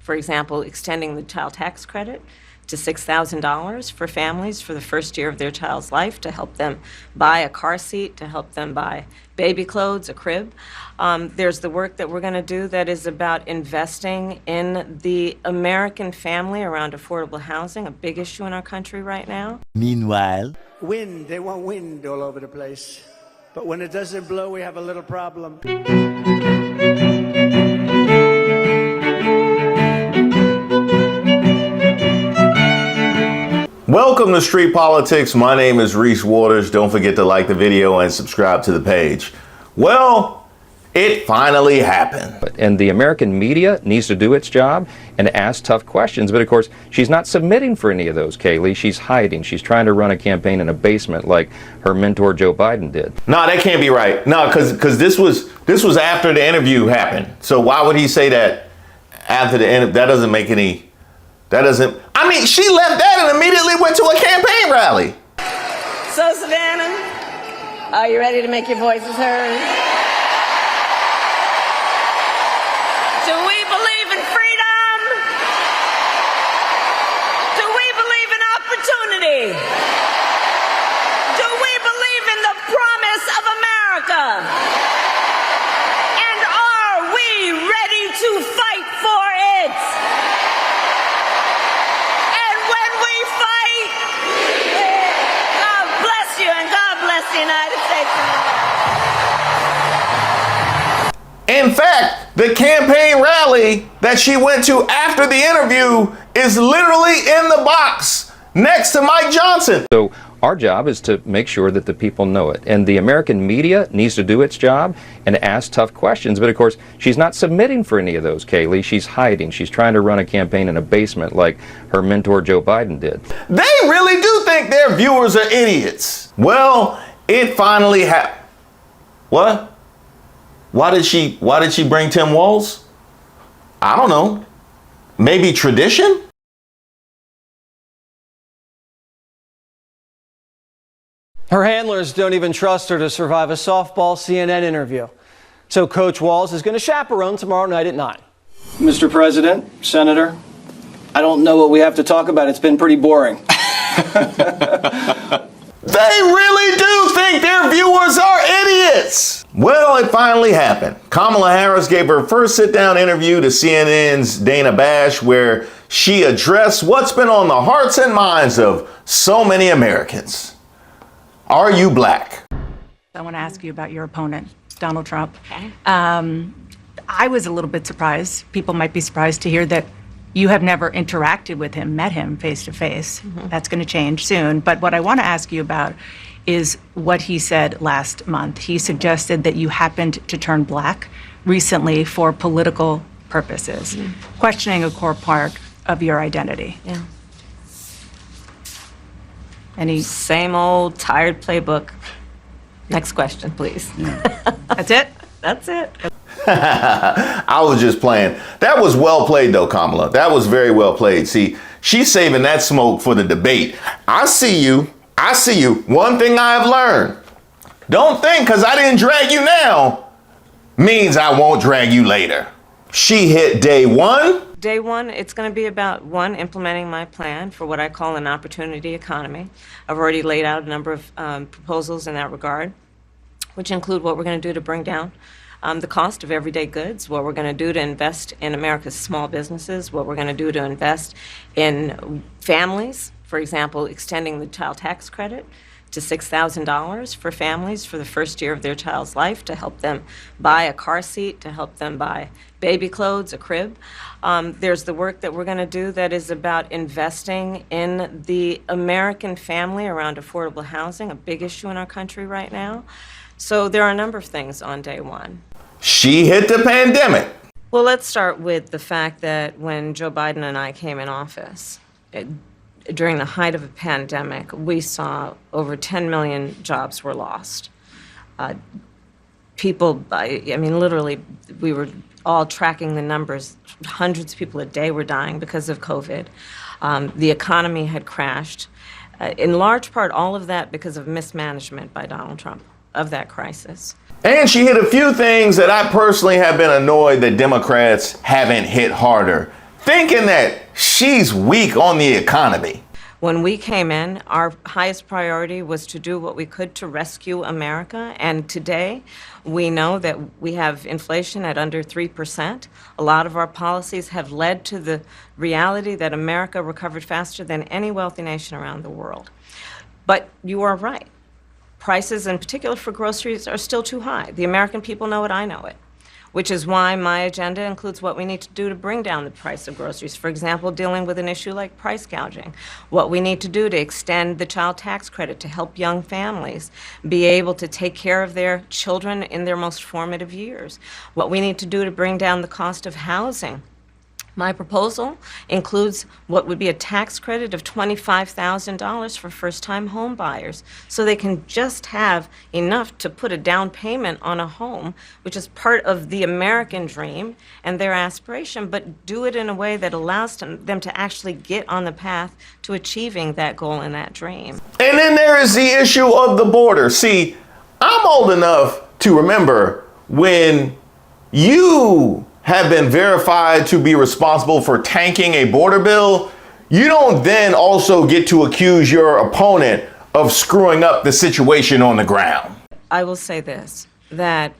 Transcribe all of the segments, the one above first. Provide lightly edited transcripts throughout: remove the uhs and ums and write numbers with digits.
For example, extending the child tax credit to $6,000 for families for the first year of their child's life to help them buy a car seat, to help them buy baby clothes, a crib. There's the work that we're going to do that is about investing in the American family around affordable housing, a big issue in our country right now. Meanwhile, Wind, they want wind all over the place. But when it doesn't blow, we have a little problem. Welcome to Street Politics. My name is Reese Waters. Don't forget to like the video and subscribe to the page. Well, it finally happened. And the American media needs to do its job and ask tough questions. But of course, she's not submitting for any of those, Kaylee. She's hiding. She's trying to run a campaign in a basement like her mentor Joe Biden did. No, that can't be right. No, because this was after the interview happened. So why would he say that after the interview? That doesn't make any. That doesn't. I mean, she left that and immediately went to a campaign rally. So, Savannah, are you ready to make your voices heard? Do we believe in freedom? Do we believe in opportunity? Do we believe in the promise of America? And are we ready to fight for it? And when we fight, God bless you and God bless the United States of America. In fact, the campaign rally that she went to after the interview is literally in the box next to Mike Johnson. So our job is to make sure that the people know it. And the American media needs to do its job and ask tough questions. But of course, she's not submitting for any of those, Kaylee. She's hiding. She's trying to run a campaign in a basement like her mentor Joe Biden did. They really do think their viewers are idiots. Well, it finally happened. What? Why did she bring Tim Walz? I don't know. Maybe tradition? Her handlers don't even trust her to survive a softball CNN interview. So Coach Walz is going to chaperone tomorrow night at 9. Mr. President, Senator, I don't know what we have to talk about. It's been pretty boring. They really do think their viewers are idiots. Well, it finally happened. Kamala Harris gave her first sit-down interview to CNN's Dana Bash, where she addressed what's been on the hearts and minds of so many Americans. Are you black? I want to ask you about your opponent, Donald Trump. Okay. I was a little bit surprised. People might be surprised to hear that you have never interacted with him, met him face to face. That's going to change soon. But what I want to ask you about is what he said last month. He suggested that you happened to turn black recently for political purposes, questioning a core part of your identity. Yeah. Any? Same old tired playbook. Next question, please. That's it? That's it. I was just playing. That was well played, though, Kamala. That was very well played. See, she's saving that smoke for the debate. I see you. I see you. One thing I have learned. Don't think because I didn't drag you now means I won't drag you later. She hit day one. Day one, it's going to be about, one, implementing my plan for what I call an opportunity economy. I've already laid out a number of proposals in that regard, which include what we're going to do to bring down the cost of everyday goods, what we're going to do to invest in America's small businesses, what we're going to do to invest in families, for example, extending the child tax credit to $6,000 for families for the first year of their child's life to help them buy a car seat, to help them buy baby clothes, a crib. There's the work that we're going to do that is about investing in the American family around affordable housing, a big issue in our country right now. So there are a number of things on day one. She hit the pandemic. Well, let's start with the fact that when Joe Biden and I came in office, during the height of a pandemic, we saw over 10 million jobs were lost. People, I mean, literally, we were all tracking the numbers. Hundreds of people a day were dying because of COVID. The economy had crashed. In large part, all of that because of mismanagement by Donald Trump of that crisis. And she hit a few things that I personally have been annoyed that Democrats haven't hit harder. thinking that she's weak on the economy. When we came in, our highest priority was to do what we could to rescue America. And today, we know that we have inflation at under 3%. A lot of our policies have led to the reality that America recovered faster than any wealthy nation around the world. But you are right. Prices, in particular for groceries, are still too high. The American people know it, I know it, which is why my agenda includes what we need to do to bring down the price of groceries. For example, dealing with an issue like price gouging, what we need to do to extend the child tax credit to help young families be able to take care of their children in their most formative years, what we need to do to bring down the cost of housing. My proposal includes what would be a tax credit of $25,000 for first-time home buyers, so they can just have enough to put a down payment on a home, which is part of the American dream and their aspiration, but do it in a way that allows them to actually get on the path to achieving that goal and that dream. And then there is the issue of the border. See, I'm old enough to remember when you have been verified to be responsible for tanking a border bill, you don't then also get to accuse your opponent of screwing up the situation on the ground. I will say this, that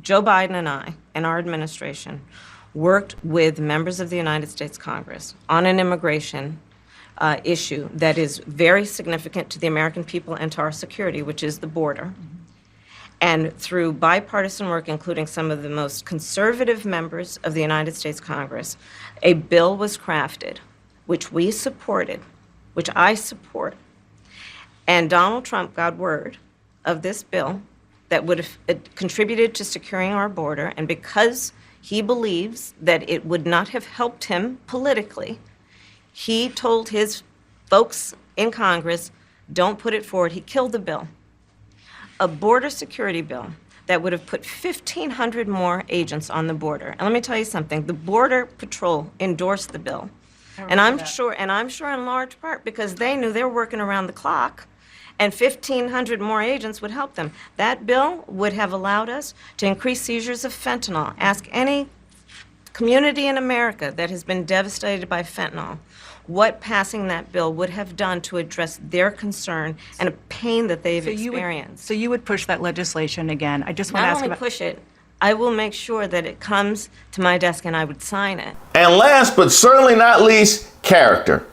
Joe Biden and I and our administration worked with members of the United States Congress on an immigration issue that is very significant to the American people and to our security, which is the border. And through bipartisan work, including some of the most conservative members of the United States Congress, a bill was crafted, which we supported, which I support. And Donald Trump got word of this bill that would have contributed to securing our border. And because he believes that it would not have helped him politically, he told his folks in Congress, don't put it forward. He killed the bill. A border security bill that would have put 1,500 more agents on the border. And let me tell you something, the Border Patrol endorsed the bill. And I'm sure in large part because they knew they were working around the clock and 1,500 more agents would help them. That bill would have allowed us to increase seizures of fentanyl. Ask any community in America that has been devastated by fentanyl what passing that bill would have done to address their concern and a pain that they've experienced. So you would push that legislation again. I just want to Not ask only about push it, I will make sure that it comes to my desk and I would sign it. And last but certainly not least, character.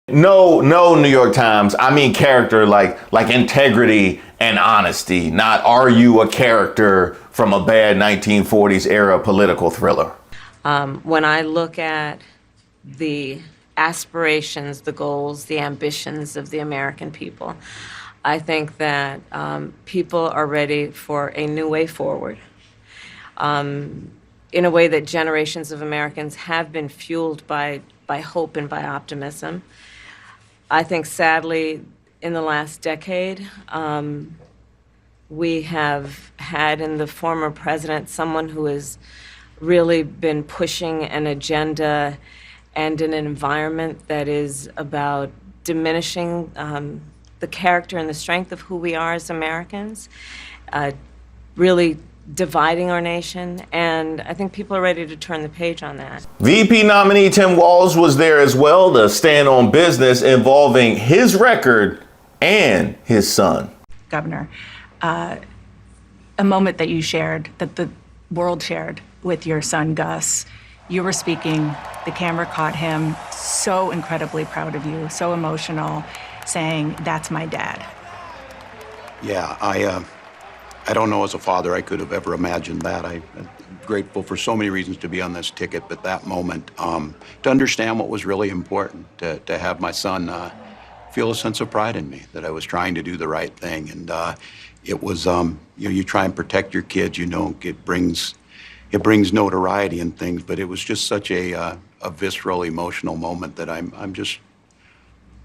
No, New York Times, I mean character like integrity and honesty, not are you a character from a bad 1940s era political thriller. When I look at the aspirations, the goals, the ambitions of the American people, I think that people are ready for a new way forward, in a way that generations of Americans have been fueled by hope and by optimism. I think, sadly, in the last decade, we have had in the former president someone who has really been pushing an agenda and in an environment that is about diminishing the character and the strength of who we are as Americans, really dividing our nation, and I think people are ready to turn the page on that. VP nominee Tim Walz was there as well to stand on business involving his record and his son. Governor, a moment that you shared, that the world shared with your son, Gus. You were speaking, the camera caught him, so incredibly proud of you, so emotional, saying, "That's my dad." Yeah, I don't know as a father I could have ever imagined that. I'm grateful for so many reasons to be on this ticket, but that moment, to understand what was really important, to have my son feel a sense of pride in me, that I was trying to do the right thing. And it was, you try and protect your kids, it brings notoriety and things, but it was just such a visceral, emotional moment that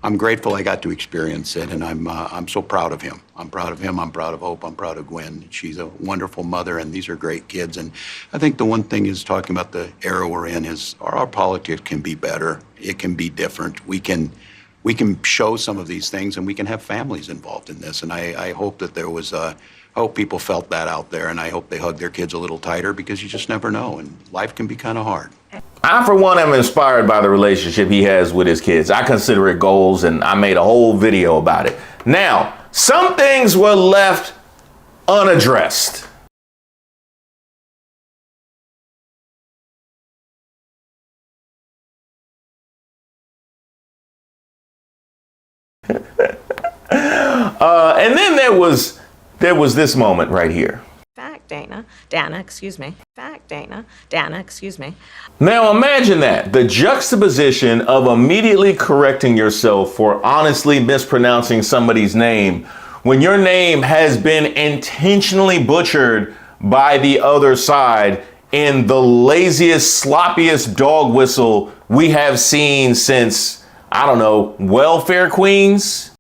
I'm grateful I got to experience it, and I'm so proud of him. I'm proud of him, I'm proud of Hope, I'm proud of Gwen. She's a wonderful mother, and these are great kids. And I think the one thing is, talking about the era we're in, is our politics can be better. It can be different. We can show some of these things, and we can have families involved in this. And I hope that there was a hope people felt that out there, and I hope they hug their kids a little tighter, because you just never know, and life can be kind of hard. I, for one, am inspired by the relationship he has with his kids. I consider it goals, and I made a whole video about it. Now, some things were left unaddressed. And then there was this moment right here. Fact, Dana, excuse me. Fact, Dana, excuse me. Now imagine that, the juxtaposition of immediately correcting yourself for honestly mispronouncing somebody's name when your name has been intentionally butchered by the other side in the laziest, sloppiest dog whistle we have seen since, I don't know, welfare queens.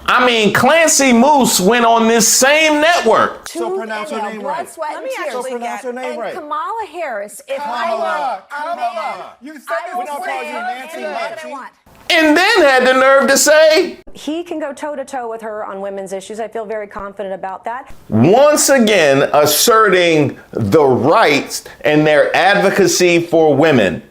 I mean, Clancy Moose went on this same network. So pronounce her name right. Let me actually pronounce her name right. Kamala Harris. If Kamala. I were a man, You said I this will when I called say you Nancy anything that I Nancy. want. And then had the nerve to say, He can go toe-to-toe with her on women's issues. I feel very confident about that. once again asserting the rights and their advocacy for women,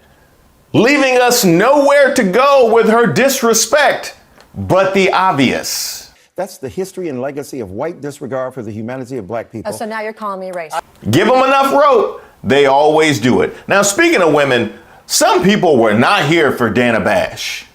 leaving us nowhere to go with her disrespect but the obvious. That's the history and legacy of white disregard for the humanity of black people. So now you're calling me racist. Give them enough rope, they always do it. Now, speaking of women, some people were not here for Dana Bash.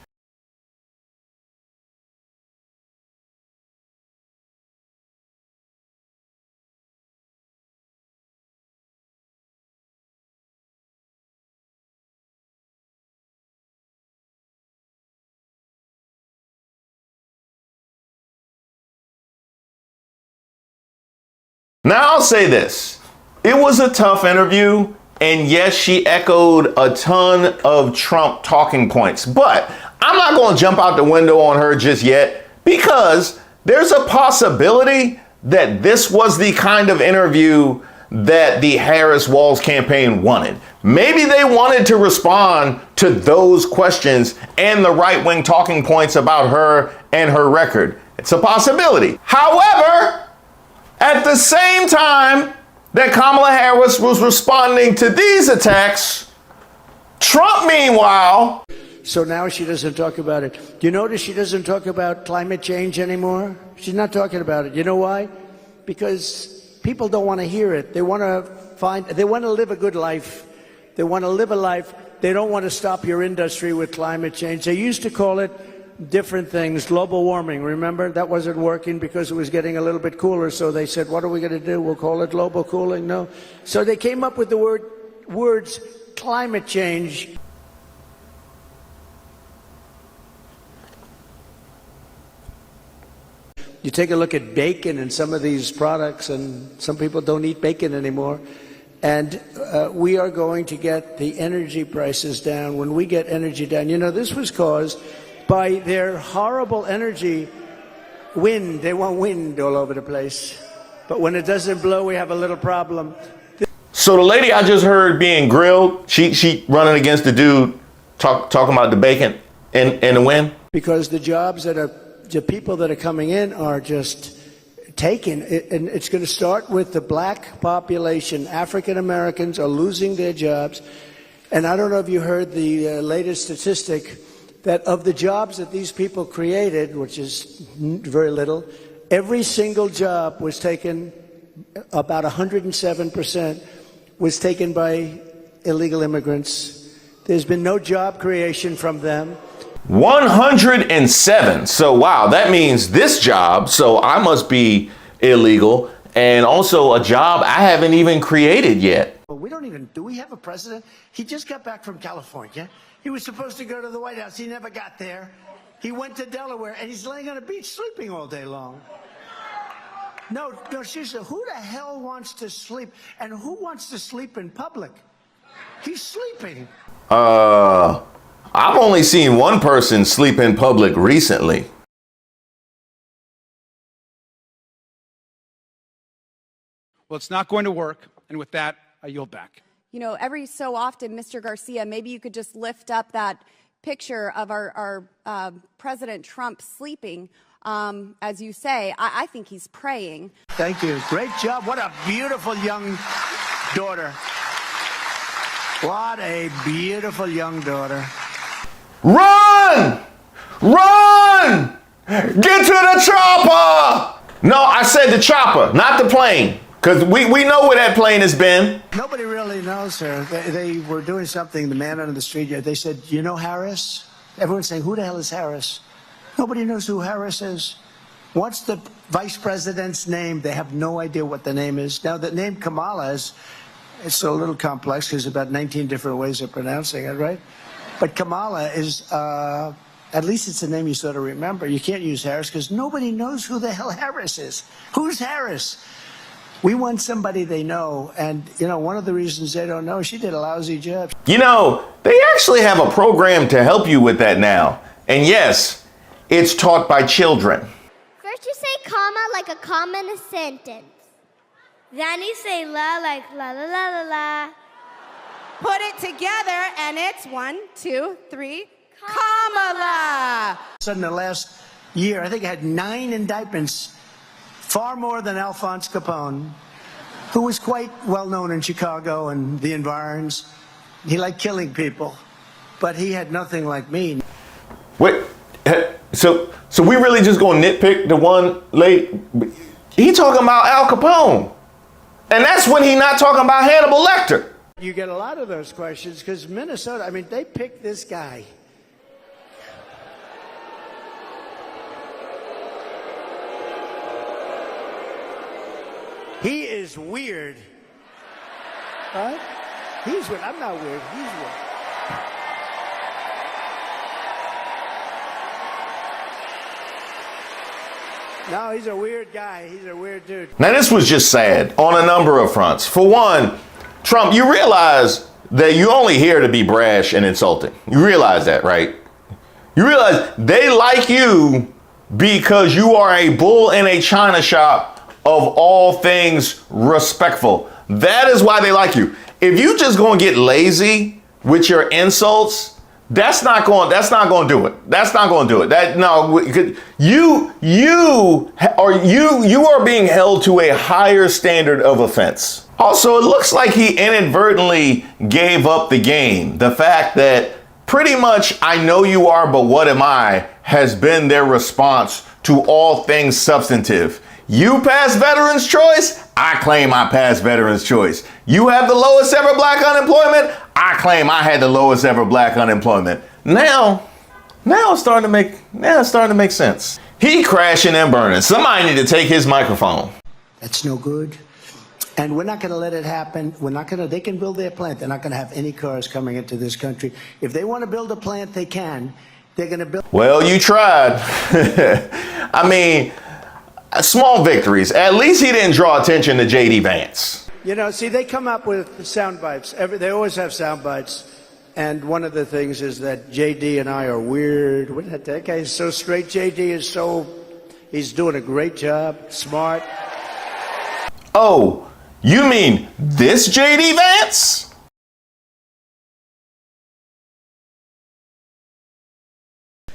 Now, I'll say this. It was a tough interview, and yes, she echoed a ton of Trump talking points, but I'm not going to jump out the window on her just yet, because there's a possibility that this was the kind of interview that the Harris-Walz campaign wanted. Maybe they wanted to respond to those questions and the right-wing talking points about her and her record. It's a possibility. However, at the same time that Kamala Harris was responding to these attacks, Trump, meanwhile... So now she doesn't talk about it. Do you notice she doesn't talk about climate change anymore? She's not talking about it. You know why? Because people don't want to hear it. They want to live a good life. They want to live a life. They don't want to stop your industry with climate change. They used to call it different things, global warming. Remember, that wasn't working because it was getting a little bit cooler. So they said, what are we going to do? We'll call it global cooling. No. So they came up with the words climate change. You take a look at bacon and some of these products, and some people don't eat bacon anymore. And we are going to get the energy prices down. When we get energy down, you know, this was caused by their horrible energy wind. They want wind all over the place. But when it doesn't blow, we have a little problem. So the lady I just heard being grilled, she running against the dude talking about the bacon and the wind? Because the jobs the people that are coming in are just taken. And it's going to start with the black population. African Americans are losing their jobs. And I don't know if you heard the latest statistic that of the jobs that these people created, which is very little, every single job was taken, about 107%, was taken by illegal immigrants. There's been no job creation from them. 107. So, wow, that means this job, so I must be illegal, and also a job I haven't even created yet. Well, do we have a president? He just got back from California. He was supposed to go to the White House. He never got there. He went to Delaware, and he's laying on a beach sleeping all day long. No, seriously, who the hell wants to sleep? And who wants to sleep in public? He's sleeping. I've only seen one person sleep in public recently. Well, it's not going to work. And with that, I yield back. You know, every so often, Mr. Garcia, maybe you could just lift up that picture of our President Trump sleeping, as you say, I think he's praying. Thank you. Great job. What a beautiful young daughter. What a beautiful young daughter. Run! Run! Get to the chopper! No, I said the chopper, not the plane. Because we know where that plane has been. Nobody really knows her. They were doing something, the man on the street, they said, you know Harris? Everyone's saying, who the hell is Harris? Nobody knows who Harris is. What's the vice president's name? They have no idea what the name is. Now, the name Kamala it's a little complex because about 19 different ways of pronouncing it, right? But Kamala is, at least it's a name you sort of remember. You can't use Harris because nobody knows who the hell Harris is. Who's Harris? We want somebody they know, and, one of the reasons they don't know, she did a lousy job. They actually have a program to help you with that now. And yes, it's taught by children. First you say comma like a comma in a sentence. Then you say la like la la la la la. Put it together, and it's 1, 2, 3, Kamala. So in the last year, I think I had 9 indictments, far more than Alphonse Capone, who was quite well known in Chicago and the environs. He liked killing people, but he had nothing like me. Wait, so we really just gonna nitpick the one lady? He talking about Al Capone. And that's when he not talking about Hannibal Lecter. You get a lot of those questions because Minnesota, they picked this guy. He is weird. Right? He's weird. I'm not weird. He's weird. No, he's a weird guy. He's a weird dude. Now, this was just sad on a number of fronts. For one, Trump, you realize that you're only here to be brash and insulting. You realize that, right? You realize they like you because you are a bull in a china shop of all things respectful. That is why they like you. If you just gonna get lazy with your insults, that's not going to do it. That's not going to do it. You are being held to a higher standard of offense. Also, it looks like he inadvertently gave up the game. The fact that pretty much I know you are, but what am I has been their response to all things substantive. You passed Veterans Choice, I claim I passed Veterans Choice. You have the lowest ever black unemployment, I claim I had the lowest ever black unemployment. Now it's starting to make sense. He crashing and burning. Somebody need to take his microphone. That's no good. And we're not going to let it happen. They can build their plant. They're not going to have any cars coming into this country. If they want to build a plant, they can. They're going to build. Well, you tried. Small victories. At least he didn't draw attention to J.D. Vance. They come up with sound bites. They always have sound bites. And one of the things is that J.D. and I are weird. That guy is so straight. J.D. he's doing a great job, smart. Oh, you mean this J.D. Vance?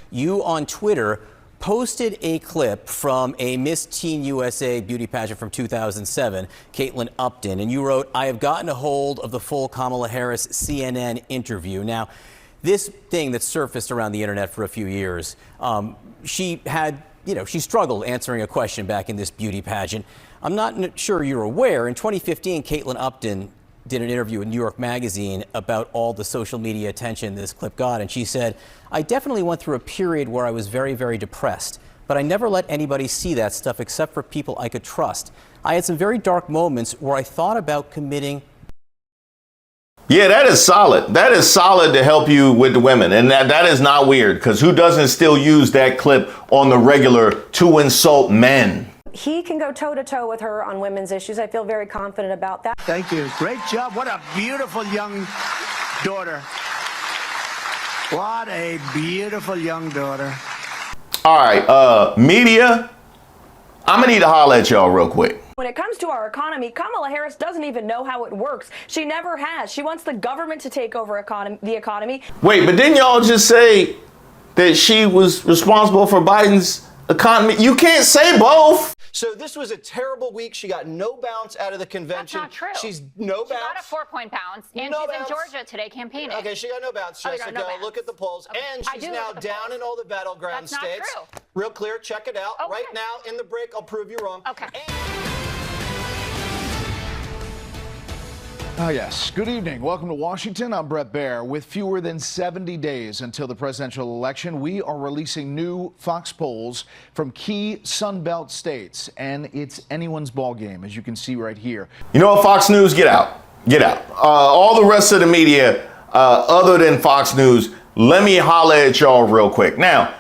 You on Twitter posted a clip from a Miss Teen USA beauty pageant from 2007, Caitlin Upton, and you wrote, "I have gotten a hold of the full Kamala Harris CNN interview." Now, this thing that surfaced around the internet for a few years, she struggled answering a question back in this beauty pageant. I'm not sure you're aware, in 2015, Caitlin Upton did an interview with New York Magazine about all the social media attention this clip got, and she said, "I definitely went through a period where I was very, very depressed, but I never let anybody see that stuff except for people I could trust. I had some very dark moments where I thought about committing." Yeah, that is solid. That is solid to help you with the women, and that is not weird, because who doesn't still use that clip on the regular to insult men? He can go toe-to-toe with her on women's issues. I feel very confident about that. Thank you. Great job. What a beautiful young daughter. What a beautiful young daughter. All right, media, I'm going to need to holler at y'all real quick. When it comes to our economy, Kamala Harris doesn't even know how it works. She never has. She wants the government to take over the economy. Wait, but didn't y'all just say that she was responsible for Biden's economy? You can't say both. So this was a terrible week. She got no bounce out of the convention. That's not true. She's no She bounce. got a 4-point bounce, and No she's bounce. in Georgia today campaigning. Okay, she got no bounce, Oh, you Jessica. got no bounce. Look at the polls. Okay. And I she's do now look at the down polls. in all the battleground That's not states. true. Real clear, check it out. Okay. Right now, in the break, I'll prove you wrong. Okay. Yes. Good evening. Welcome to Washington. I'm Brett Baer. With fewer than 70 days until the presidential election, we are releasing new Fox polls from key Sun Belt states, and it's anyone's ball game, as you can see right here. You know what, Fox News, get out. Get out. All the rest of the media, other than Fox News, let me holler at y'all real quick. Now,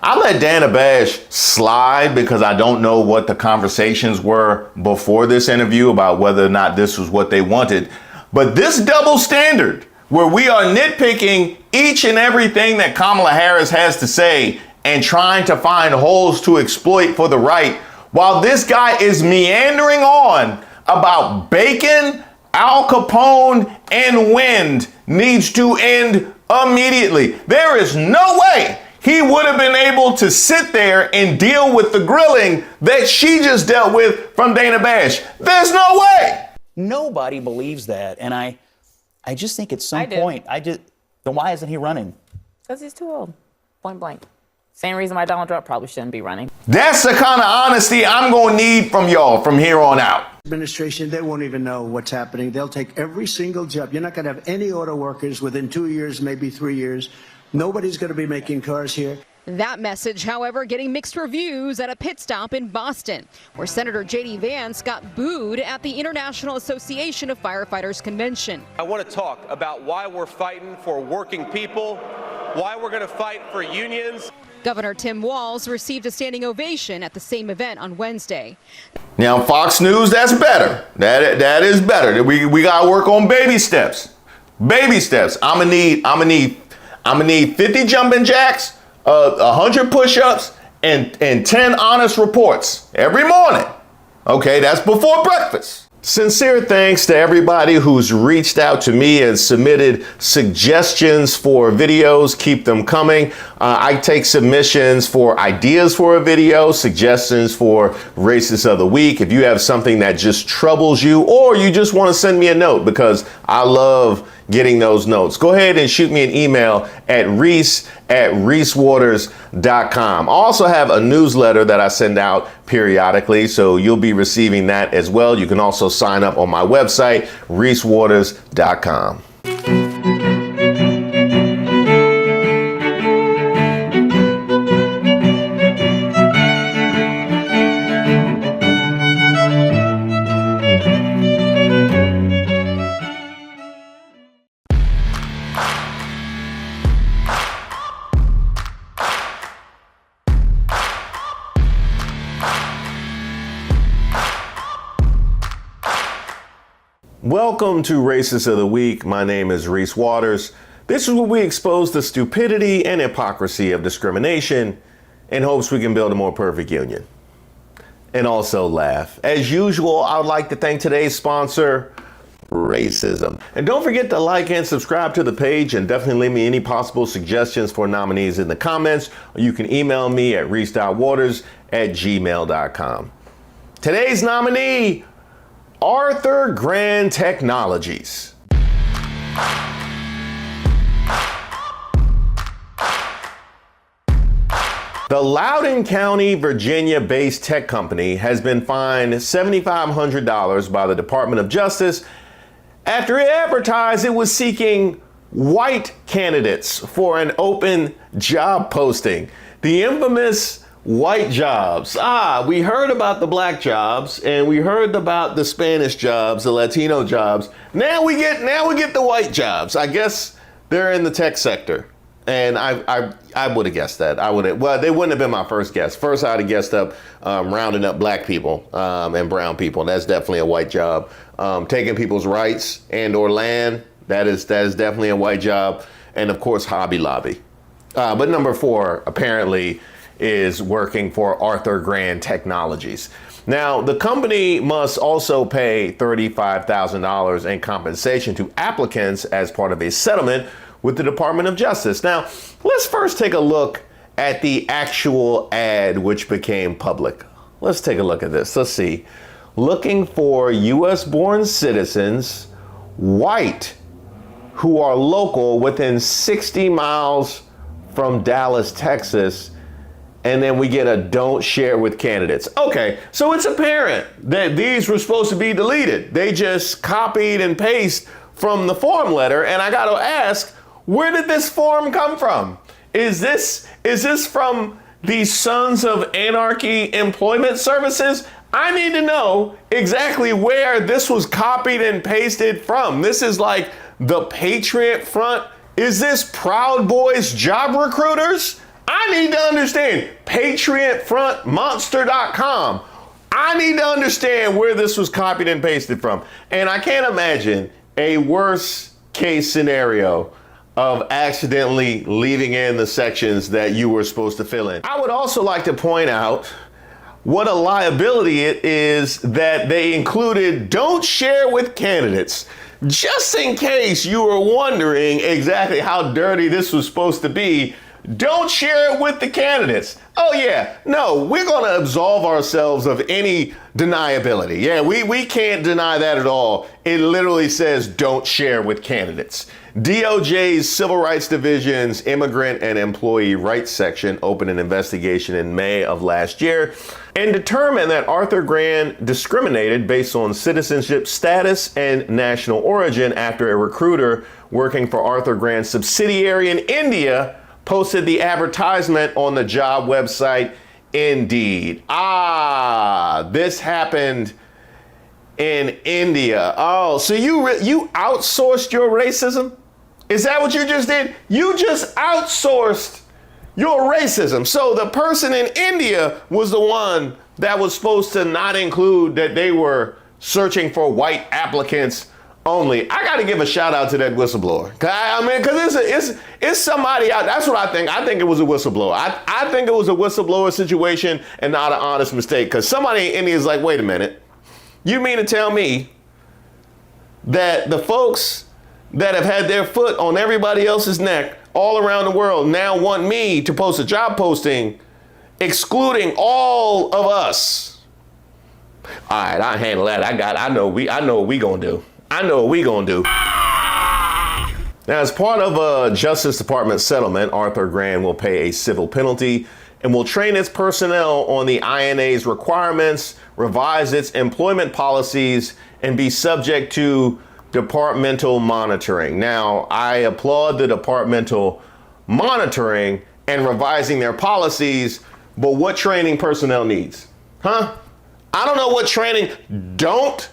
I let Dana Bash slide because I don't know what the conversations were before this interview about whether or not this was what they wanted. But this double standard where we are nitpicking each and everything that Kamala Harris has to say and trying to find holes to exploit for the right, while this guy is meandering on about bacon, Al Capone, and wind needs to end immediately. There is no way he would have been able to sit there and deal with the grilling that she just dealt with from Dana Bash. There's no way. Nobody believes that. And I just think at some I do. point, then why isn't he running? Because he's too old. Point blank. Same reason why Donald Trump probably shouldn't be running. That's the kind of honesty I'm going to need from y'all from here on out. Administration, they won't even know what's happening. They'll take every single job. You're not going to have any auto workers within 2 years, maybe 3 years. Nobody's going to be making cars here. That message, however, getting mixed reviews at a pit stop in Boston, where Senator J.D. Vance got booed at the International Association of Firefighters convention. I want to talk about why we're fighting for working people, why we're going to fight for unions. Governor Tim Walz received a standing ovation at the same event on Wednesday. Now, Fox News, that's better. That is better. We got to work on baby steps. Baby steps. I'm gonna need 50 jumping jacks, 100 push-ups, and 10 honest reports every morning. Okay, that's before breakfast. Sincere thanks to everybody who's reached out to me and submitted suggestions for videos. Keep them coming. I take submissions for ideas for a video, suggestions for Racist of the Week. If you have something that just troubles you, or you just want to send me a note, because I love getting those notes, go ahead and shoot me an email at reese@reesewaters.com. I also have a newsletter that I send out periodically, so you'll be receiving that as well. You can also sign up on my website, reesewaters.com. Welcome to Racist of the Week. My name is Reese Waters. This is where we expose the stupidity and hypocrisy of discrimination in hopes we can build a more perfect union. And also laugh. As usual, I would like to thank today's sponsor, Racism. And don't forget to like and subscribe to the page, and definitely leave me any possible suggestions for nominees in the comments. Or you can email me at reese.waters@gmail.com. Today's nominee, Arthur Grand Technologies. The Loudoun County, Virginia-based tech company has been fined $7,500 by the Department of Justice after it advertised it was seeking white candidates for an open job posting. The infamous white jobs. We heard about the black jobs, and we heard about the Spanish jobs, the Latino jobs. Now we get the white jobs. I guess they're in the tech sector. And I would have guessed that. Well, they wouldn't have been my first guess. First, I'd have guessed up rounding up black people and brown people. That's definitely a white job. Taking people's rights and or land, that is definitely a white job. And of course, Hobby Lobby. But number 4, apparently, is working for Arthur Grand Technologies. Now, the company must also pay $35,000 in compensation to applicants as part of a settlement with the Department of Justice. Now, let's first take a look at the actual ad which became public. Let's take a look at this. Let's see. Looking for U.S.-born citizens, white, who are local within 60 miles from Dallas, Texas. And then we get a don't share with candidates. Okay, so it's apparent that these were supposed to be deleted. They just copied and pasted from the form letter. And I got to ask, where did this form come from? Is this from the Sons of Anarchy Employment Services? I need to know exactly where this was copied and pasted from. This is like the Patriot Front. Is this Proud Boys Job Recruiters? I need to understand. PatriotFrontMonster.com. I need to understand where this was copied and pasted from. And I can't imagine a worse case scenario of accidentally leaving in the sections that you were supposed to fill in. I would also like to point out what a liability it is that they included don't share with candidates. Just in case you were wondering exactly how dirty this was supposed to be, don't share it with the candidates. Oh yeah, no, we're gonna absolve ourselves of any deniability. Yeah, we can't deny that at all. It literally says don't share with candidates. DOJ's Civil Rights Division's Immigrant and Employee Rights Section opened an investigation in May of last year and determined that Arthur Grand discriminated based on citizenship status and national origin after a recruiter working for Arthur Grand's subsidiary in India posted the advertisement on the job website Indeed. This happened in India. Oh, so you outsourced your racism? Is that what you just did? You just outsourced your racism. So the person in India was the one that was supposed to not include that they were searching for white applicants only. I got to give a shout out to that whistleblower. I mean, because it's somebody out. That's what I think. I think it was a whistleblower. I think it was a whistleblower situation and not an honest mistake. Because somebody in India is like, wait a minute. You mean to tell me that the folks that have had their foot on everybody else's neck all around the world now want me to post a job posting excluding all of us? All right, I'll handle that. I know what we gonna do. I know what we gonna do. Now, as part of a Justice Department settlement, Arthur Grand will pay a civil penalty and will train its personnel on the INA's requirements, revise its employment policies, and be subject to departmental monitoring. Now, I applaud the departmental monitoring and revising their policies, but what training personnel needs? Huh? I don't know what training. Don't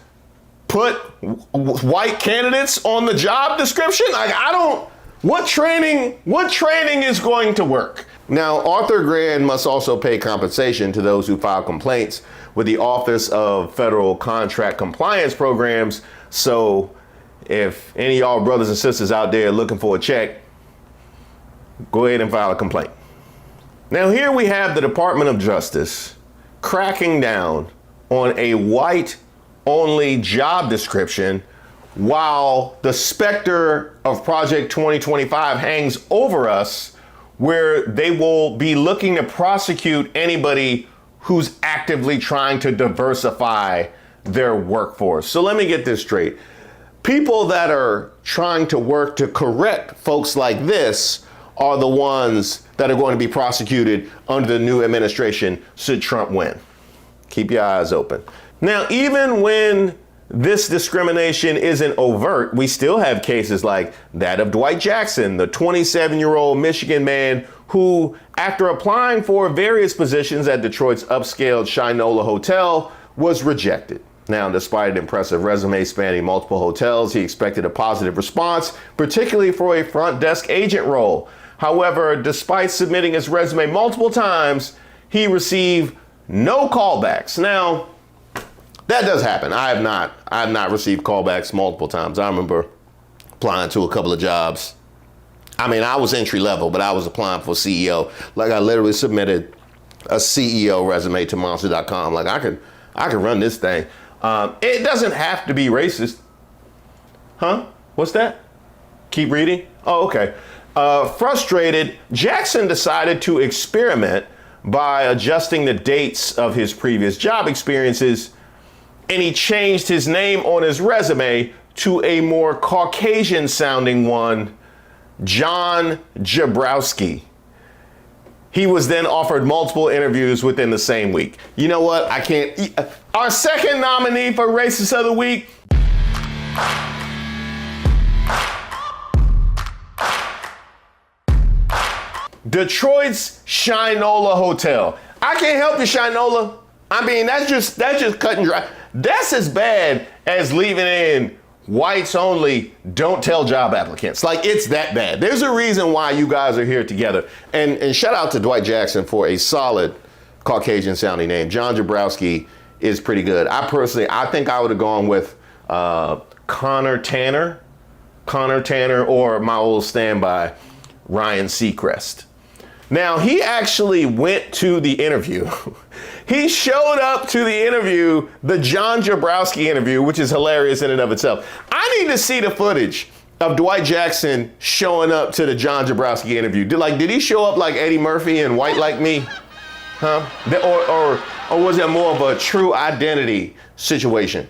put white candidates on the job description. Like, what training is going to work? Now, Arthur Grand must also pay compensation to those who file complaints with the Office of Federal Contract Compliance Programs. So if any of y'all brothers and sisters out there looking for a check, go ahead and file a complaint. Now, here we have the Department of Justice cracking down on a white-only job description while the specter of Project 2025 hangs over us, where they will be looking to prosecute anybody who's actively trying to diversify their workforce. So let me get this straight. People that are trying to work to correct folks like this are the ones that are going to be prosecuted under the new administration should Trump win. Keep your eyes open. Now, even when this discrimination isn't overt, we still have cases like that of Dwight Jackson, the 27-year-old Michigan man who, after applying for various positions at Detroit's upscale Shinola Hotel, was rejected. Now, despite an impressive resume spanning multiple hotels, he expected a positive response, particularly for a front desk agent role. However, despite submitting his resume multiple times, he received no callbacks. Now, that does happen. I have not received callbacks multiple times. I remember applying to a couple of jobs. I mean, I was entry level, but I was applying for CEO. Like, I literally submitted a CEO resume to monster.com. Like I could run this thing. It doesn't have to be racist. Huh? What's that? Keep reading? Oh, okay. Frustrated, Jackson decided to experiment by adjusting the dates of his previous job experiences, and he changed his name on his resume to a more Caucasian sounding one, John Jabrowski. He was then offered multiple interviews within the same week. You know what? I can't. Our second nominee for Racist of the Week. Detroit's Shinola Hotel. I can't help you, Shinola. I mean, that's just cut and dry. That's as bad as leaving in whites only, don't tell job applicants. Like, it's that bad. There's a reason why you guys are here together. And shout out to Dwight Jackson for a solid Caucasian sounding name. John Jabrowski is pretty good. I think I would have gone with Connor Tanner, or my old standby, Ryan Seacrest. Now, he actually went to the interview. He showed up to the interview, the John Jabrowski interview, which is hilarious in and of itself. I need to see the footage of Dwight Jackson showing up to the John Jabrowski interview. Did he show up like Eddie Murphy in White Like Me? Huh? Or was it more of a True Identity situation?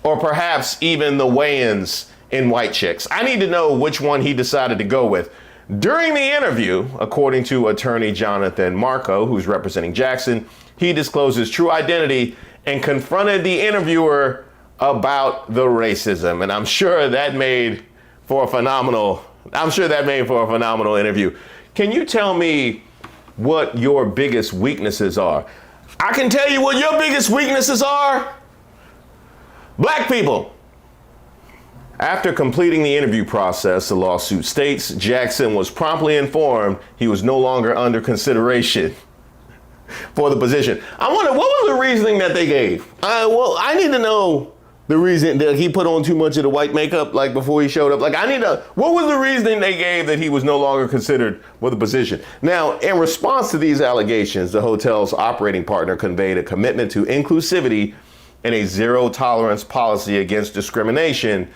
Or perhaps even the weigh-ins in White Chicks? I need to know which one he decided to go with. During the interview, according to attorney Jonathan Marco, who's representing Jackson, he disclosed his true identity and confronted the interviewer about the racism. And I'm sure that made for a phenomenal interview. Can you tell me what your biggest weaknesses are? I can tell you what your biggest weaknesses are. Black people. After completing the interview process, the lawsuit states, Jackson was promptly informed he was no longer under consideration for the position. I wonder, what was the reasoning that they gave? I need to know the reason that he put on too much of the white makeup, like before he showed up. What was the reasoning they gave that he was no longer considered for the position? Now, in response to these allegations, the hotel's operating partner conveyed a commitment to inclusivity and a zero tolerance policy against discrimination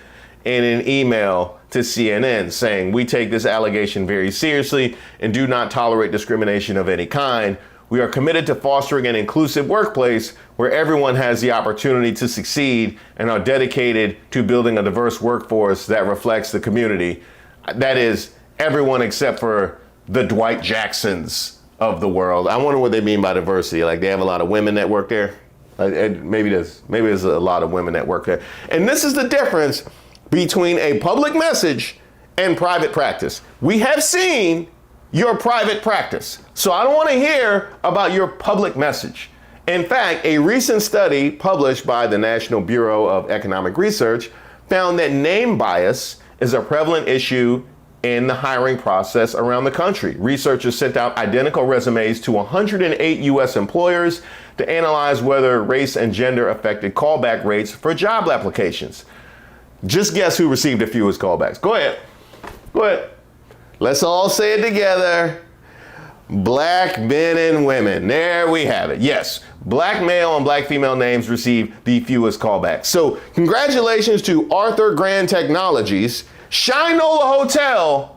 in an email to CNN saying, we take this allegation very seriously and do not tolerate discrimination of any kind. We are committed to fostering an inclusive workplace where everyone has the opportunity to succeed and are dedicated to building a diverse workforce that reflects the community. That is everyone except for the Dwight Jacksons of the world. I wonder what they mean by diversity. Like, they have a lot of women that work there. Maybe there's a lot of women that work there. And this is the difference between a public message and private practice. We have seen your private practice, so I don't want to hear about your public message. In fact, a recent study published by the National Bureau of Economic Research found that name bias is a prevalent issue in the hiring process around the country. Researchers sent out identical resumes to 108 U.S. employers to analyze whether race and gender affected callback rates for job applications. Just guess who received the fewest callbacks. Go ahead. Let's all say it together. Black men and women. There we have it. Yes, black male and black female names received the fewest callbacks. So congratulations to Arthur Grand Technologies, Shinola Hotel,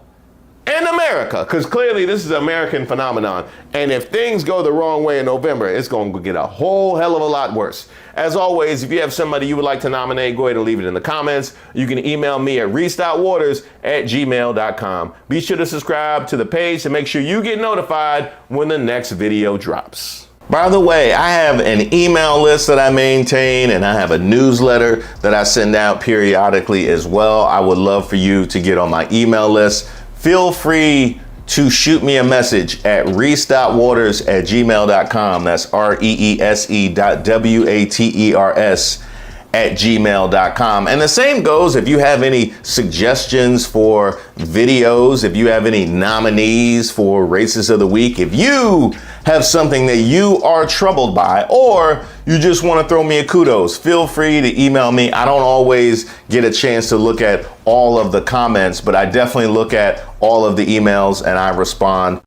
and America, because clearly this is an American phenomenon. And if things go the wrong way in November, it's going to get a whole hell of a lot worse. As always, if you have somebody you would like to nominate, go ahead and leave it in the comments. You can email me at reese.waters@gmail.com. Be sure to subscribe to the page to make sure you get notified when the next video drops. By the way, I have an email list that I maintain, and I have a newsletter that I send out periodically as well. I would love for you to get on my email list. Feel free to shoot me a message at reese.waters@gmail.com. That's reese.waters@gmail.com. And the same goes if you have any suggestions for videos, if you have any nominees for Racist of the Week, if you have something that you are troubled by, or you just want to throw me a kudos, feel free to email me. I don't always get a chance to look at all of the comments, but I definitely look at all of the emails and I respond.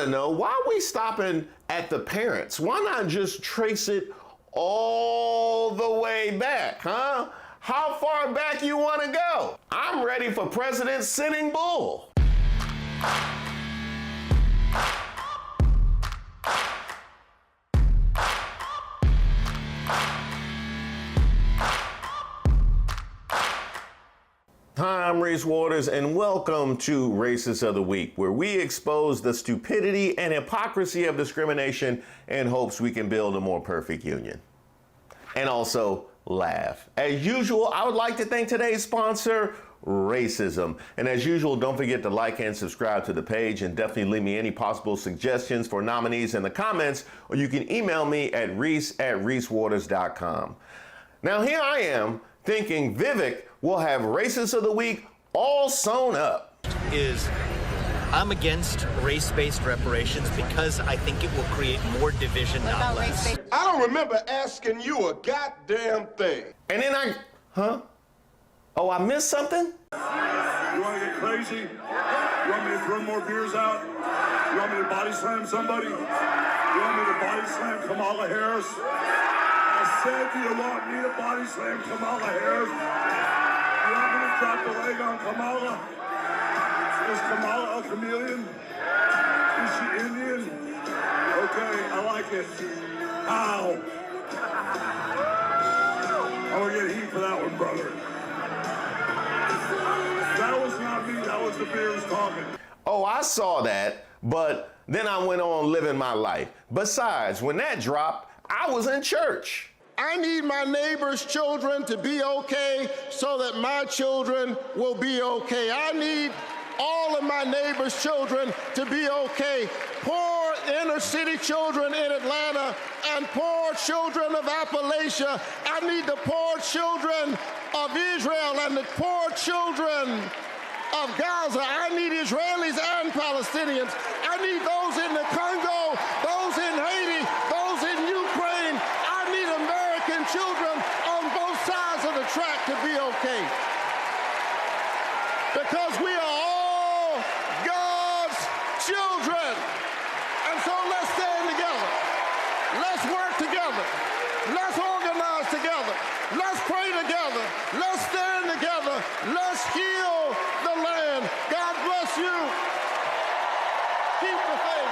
know, why are we stopping at the parents? Why not just trace it all the way back, huh? How far back you want to go? I'm ready for President Sitting Bull. Hi, I'm Reese Waters, and welcome to Racist of the Week, where we expose the stupidity and hypocrisy of discrimination in hopes we can build a more perfect union. And also laugh. As usual, I would like to thank today's sponsor, Racism. And as usual, don't forget to like and subscribe to the page, and definitely leave me any possible suggestions for nominees in the comments, or you can email me at reese@reesewaters.com. Now here I am thinking Vivek will have Racist of the Week all sewn up. I'm against race-based reparations because I think it will create more division, not less. I don't remember asking you a goddamn thing. And then Oh, I missed something? You want to get crazy? You want me to throw more beers out? You want me to body slam somebody? You want me to body slam Kamala Harris? I said, do you want me to body slam Kamala Harris? You want me to drop the leg on Kamala? Is Kamala a chameleon? Is she Indian? Okay, I like it. Ow. I'm gonna get heat for that one, brother. That was not me, that was the beers talking. Oh, I saw that, but then I went on living my life. Besides, when that dropped, I was in church. I need my neighbor's children to be okay so that my children will be okay. I need all of my neighbor's children to be okay. Poor inner city children in Atlanta and poor children of Appalachia. I need the poor children of Israel and the poor children of Gaza. I need Israelis and Palestinians. I need those in the Congo, those in Haiti, those in Ukraine. I need American children on both sides of the track to be okay. Because we are all God's children. And so let's stand together. Let's work together. Let's organize together. Let's pray together. Let's stand together. Let's heal the land. God bless you. Keep the faith.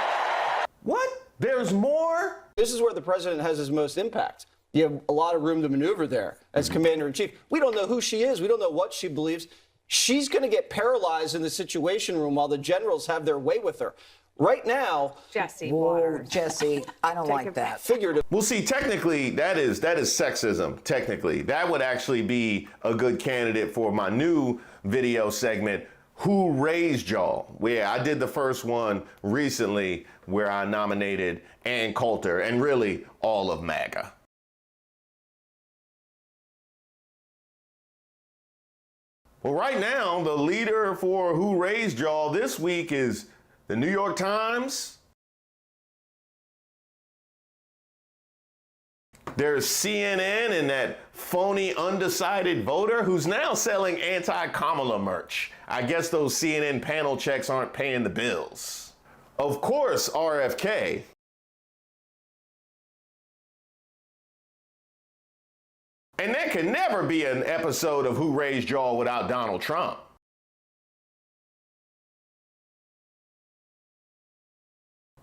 What? There's more? This is where the president has his most impact. You have a lot of room to maneuver there as commander-in-chief. We don't know who she is. We don't know what she believes. She's going to get paralyzed in the Situation Room while the generals have their way with her. Right now, Jesse Waters. Jesse, I don't like that. Figurative. Well, see, technically, that is sexism, technically. That would actually be a good candidate for my new video segment, Who Raised Y'all? Yeah, I did the first one recently where I nominated Ann Coulter and really all of MAGA. Well, right now, the leader for Who Raised Y'all this week is the New York Times. There's CNN and that phony undecided voter who's now selling anti-Kamala merch. I guess those CNN panel checks aren't paying the bills. Of course, RFK. And there can never be an episode of Who Raised Y'all without Donald Trump.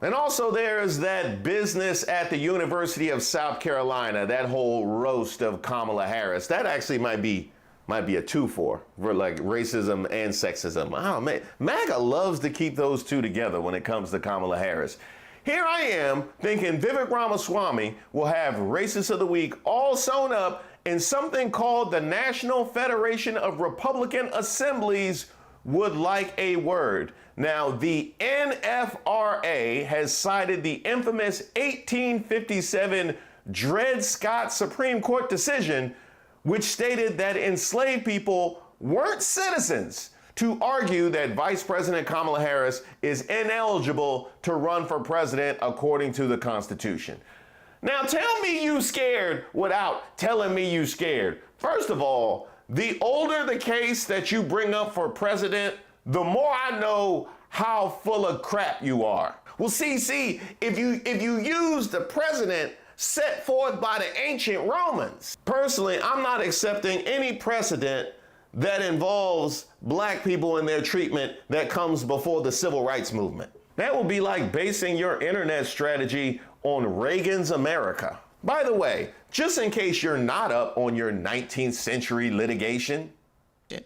And also there's that business at the University of South Carolina, that whole roast of Kamala Harris. That actually might be a two-for like racism and sexism. Oh man, MAGA loves to keep those two together when it comes to Kamala Harris. Here I am thinking Vivek Ramaswamy will have Racist of the Week all sewn up in something called the National Federation of Republican Assemblies would like a word. Now, the NFRA has cited the infamous 1857 Dred Scott Supreme Court decision, which stated that enslaved people weren't citizens, to argue that Vice President Kamala Harris is ineligible to run for president according to the Constitution. Now tell me you scared without telling me you scared. First of all, the older the case that you bring up for president, the more I know how full of crap you are. Well, see, if you use the precedent set forth by the ancient Romans, personally, I'm not accepting any precedent that involves black people and their treatment that comes before the civil rights movement. That would be like basing your internet strategy on Reagan's America. By the way, just in case you're not up on your 19th century litigation,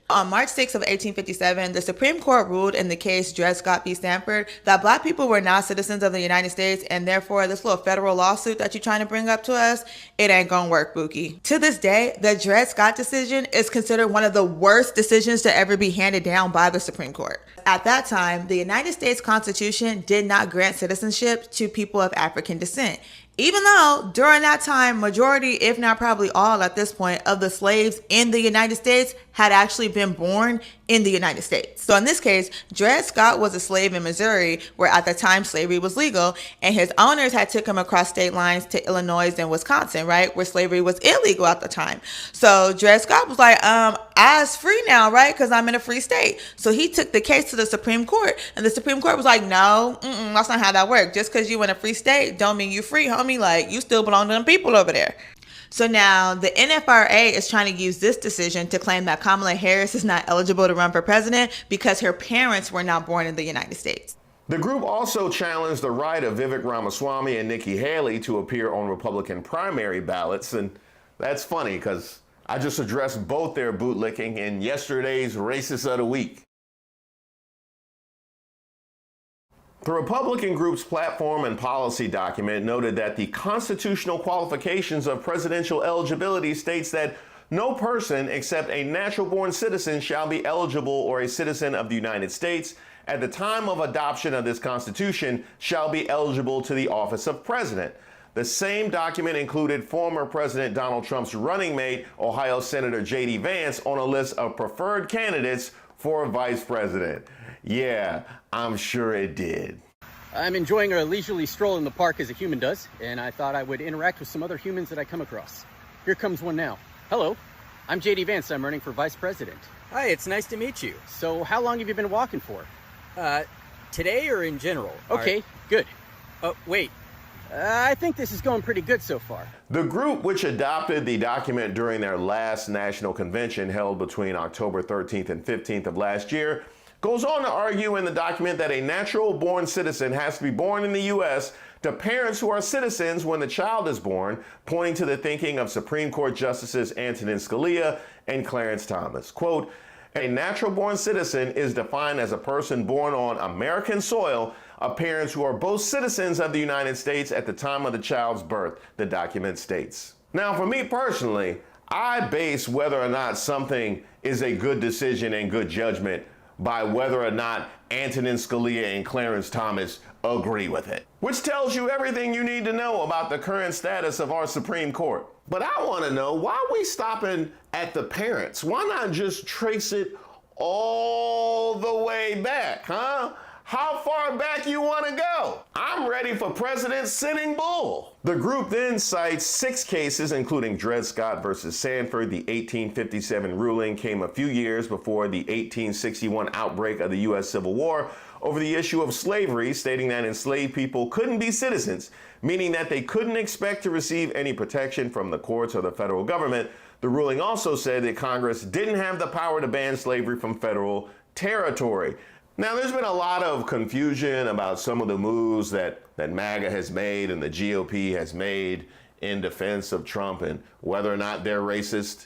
on March 6 of 1857, the Supreme Court ruled in the case Dred Scott v. Stanford that black people were not citizens of the United States, and therefore this little federal lawsuit that you're trying to bring up to us, it ain't gonna work, Buki. To this day, the Dred Scott decision is considered one of the worst decisions to ever be handed down by the Supreme Court. At that time, the United States Constitution did not grant citizenship to people of African descent. Even though during that time, majority, if not probably all at this point, of the slaves in the United States had actually been born in the United States. So in this case, Dred Scott was a slave in Missouri, where at the time slavery was legal, and his owners had took him across state lines to Illinois and Wisconsin, right, where slavery was illegal at the time. So Dred Scott was like, I's free now, right, because I'm in a free state. So he took the case to the Supreme Court, and the Supreme Court was like, no, that's not how that works. Just because you in a free state don't mean you free, homie. Like, you still belong to them people over there. So now the NFRA is trying to use this decision to claim that Kamala Harris is not eligible to run for president because her parents were not born in the United States. the group also challenged the right of Vivek Ramaswamy and Nikki Haley to appear on Republican primary ballots. And that's funny because I just addressed both their bootlicking in yesterday's Racist of the Week. The Republican group's platform and policy document noted that the constitutional qualifications of presidential eligibility states that no person except a natural-born citizen shall be eligible, or a citizen of the United States at the time of adoption of this Constitution shall be eligible to the office of president. The same document included former President Donald Trump's running mate, Ohio Senator J.D. Vance, on a list of preferred candidates for vice president. Yeah, I'm sure it did. I'm enjoying a leisurely stroll in the park as a human does, and I thought I would interact with some other humans that I come across. Here comes one now. Hello, I'm J.D. Vance. I'm running for vice president. Hi, it's nice to meet you. So how long have you been walking for? Today or in general? Okay, good. Wait. I think this is going pretty good so far. The group, which adopted the document during their last national convention held between October 13th and 15th of last year, goes on to argue in the document that a natural-born citizen has to be born in the U.S. to parents who are citizens when the child is born, pointing to the thinking of Supreme Court Justices Antonin Scalia and Clarence Thomas. Quote, a natural-born citizen is defined as a person born on American soil of parents who are both citizens of the United States at the time of the child's birth, the document states. Now, for me personally, I base whether or not something is a good decision and good judgment by whether or not Antonin Scalia and Clarence Thomas agree with it. Which tells you everything you need to know about the current status of our Supreme Court. But I want to know, why are we stopping at the parents? Why not just trace it all the way back, huh? How far back you want to go? I'm ready for President Sitting Bull. The group then cites 6 cases, including Dred Scott versus Sanford. The 1857 ruling came a few years before the 1861 outbreak of the U.S. Civil War over the issue of slavery, stating that enslaved people couldn't be citizens, meaning that they couldn't expect to receive any protection from the courts or the federal government. The ruling also said that Congress didn't have the power to ban slavery from federal territory. Now, there's been a lot of confusion about some of the moves that MAGA has made and the GOP has made in defense of Trump and whether or not they're racist.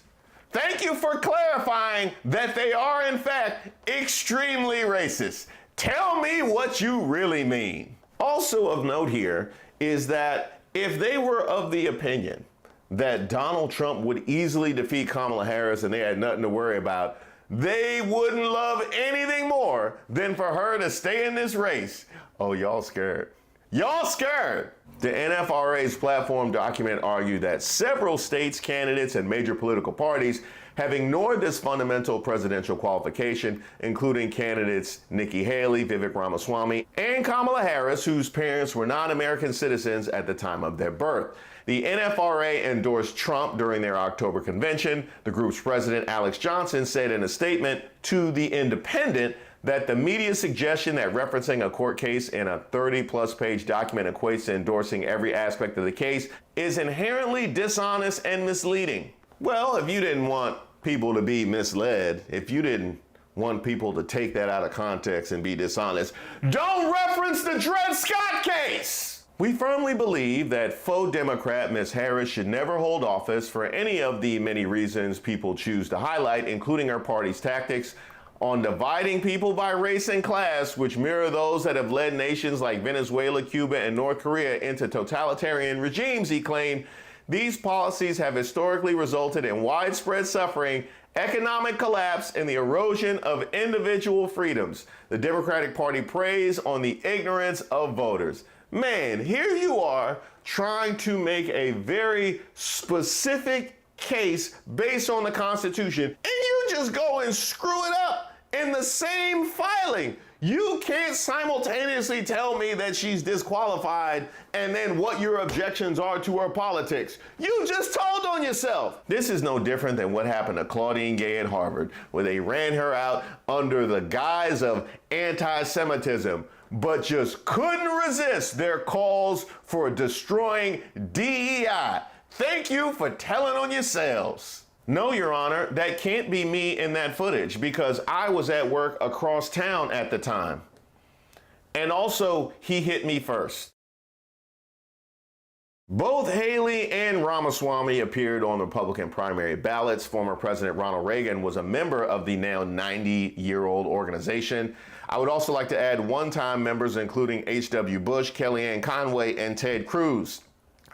Thank you for clarifying that they are, in fact, extremely racist. Tell me what you really mean. Also of note here is that if they were of the opinion that Donald Trump would easily defeat Kamala Harris and they had nothing to worry about, they wouldn't love anything more than for her to stay in this race. Oh, y'all scared. Y'all scared. The NFRA's platform document argued that several states, candidates, and major political parties have ignored this fundamental presidential qualification, including candidates Nikki Haley, Vivek Ramaswamy, and Kamala Harris, whose parents were non-American citizens at the time of their birth. The NFRA endorsed Trump during their October convention. The group's president, Alex Johnson, said in a statement to The Independent that the media suggestion that referencing a court case in a 30-plus page document equates to endorsing every aspect of the case is inherently dishonest and misleading. Well, if you didn't want people to be misled, if you didn't want people to take that out of context and be dishonest, don't reference the Dred Scott case! We firmly believe that faux Democrat Ms. Harris should never hold office for any of the many reasons people choose to highlight, including her party's tactics on dividing people by race and class, which mirror those that have led nations like Venezuela, Cuba, and North Korea into totalitarian regimes, he claimed. These policies have historically resulted in widespread suffering, economic collapse, and the erosion of individual freedoms. The Democratic Party preys on the ignorance of voters. Man, here you are trying to make a very specific case based on the Constitution, and you just go and screw it up in the same filing. You can't simultaneously tell me that she's disqualified and then what your objections are to her politics. You just told on yourself. This is no different than what happened to Claudine Gay at Harvard, where they ran her out under the guise of anti-Semitism, but just couldn't resist their calls for destroying DEI. Thank you for telling on yourselves. No, Your Honor, that can't be me in that footage because I was at work across town at the time. And also, he hit me first. Both Haley and Ramaswamy appeared on the Republican primary ballots. Former President Ronald Reagan was a member of the now 90-year-old organization. I would also like to add one-time members including H.W. Bush, Kellyanne Conway, and Ted Cruz.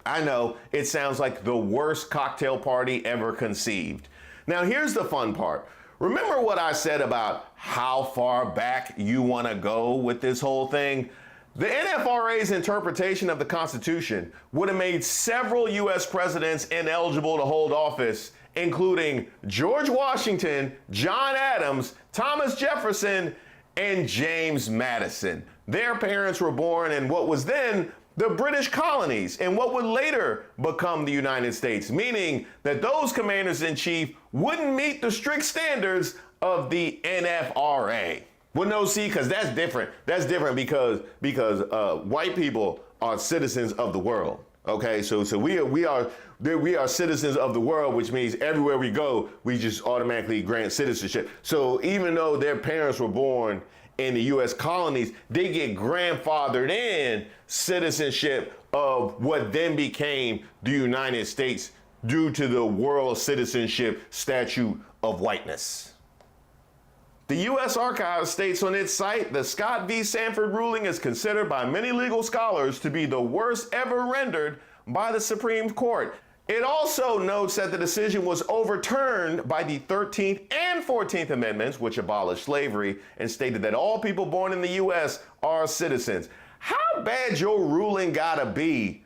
I know it sounds like the worst cocktail party ever conceived. Now, here's the fun part. Remember what I said about how far back you want to go with this whole thing? The NFRA's interpretation of the Constitution would have made several U.S. presidents ineligible to hold office, including George Washington, John Adams, Thomas Jefferson, and James Madison. Their parents were born in what was then the British colonies and what would later become the United States, meaning that those commanders-in-chief wouldn't meet the strict standards of the NFRA. Well, no, see, because that's different. That's different because white people are citizens of the world. Okay, so we are citizens of the world, which means everywhere we go, we just automatically grant citizenship. So even though their parents were born in the U.S. colonies, they get grandfathered in citizenship of what then became the United States due to the World Citizenship Statute of Whiteness. The U.S. Archive states on its site, the Scott v. Sanford ruling is considered by many legal scholars to be the worst ever rendered by the Supreme Court. It also notes that the decision was overturned by the 13th and 14th Amendments, which abolished slavery and stated that all people born in the U.S. are citizens. How bad your ruling gotta be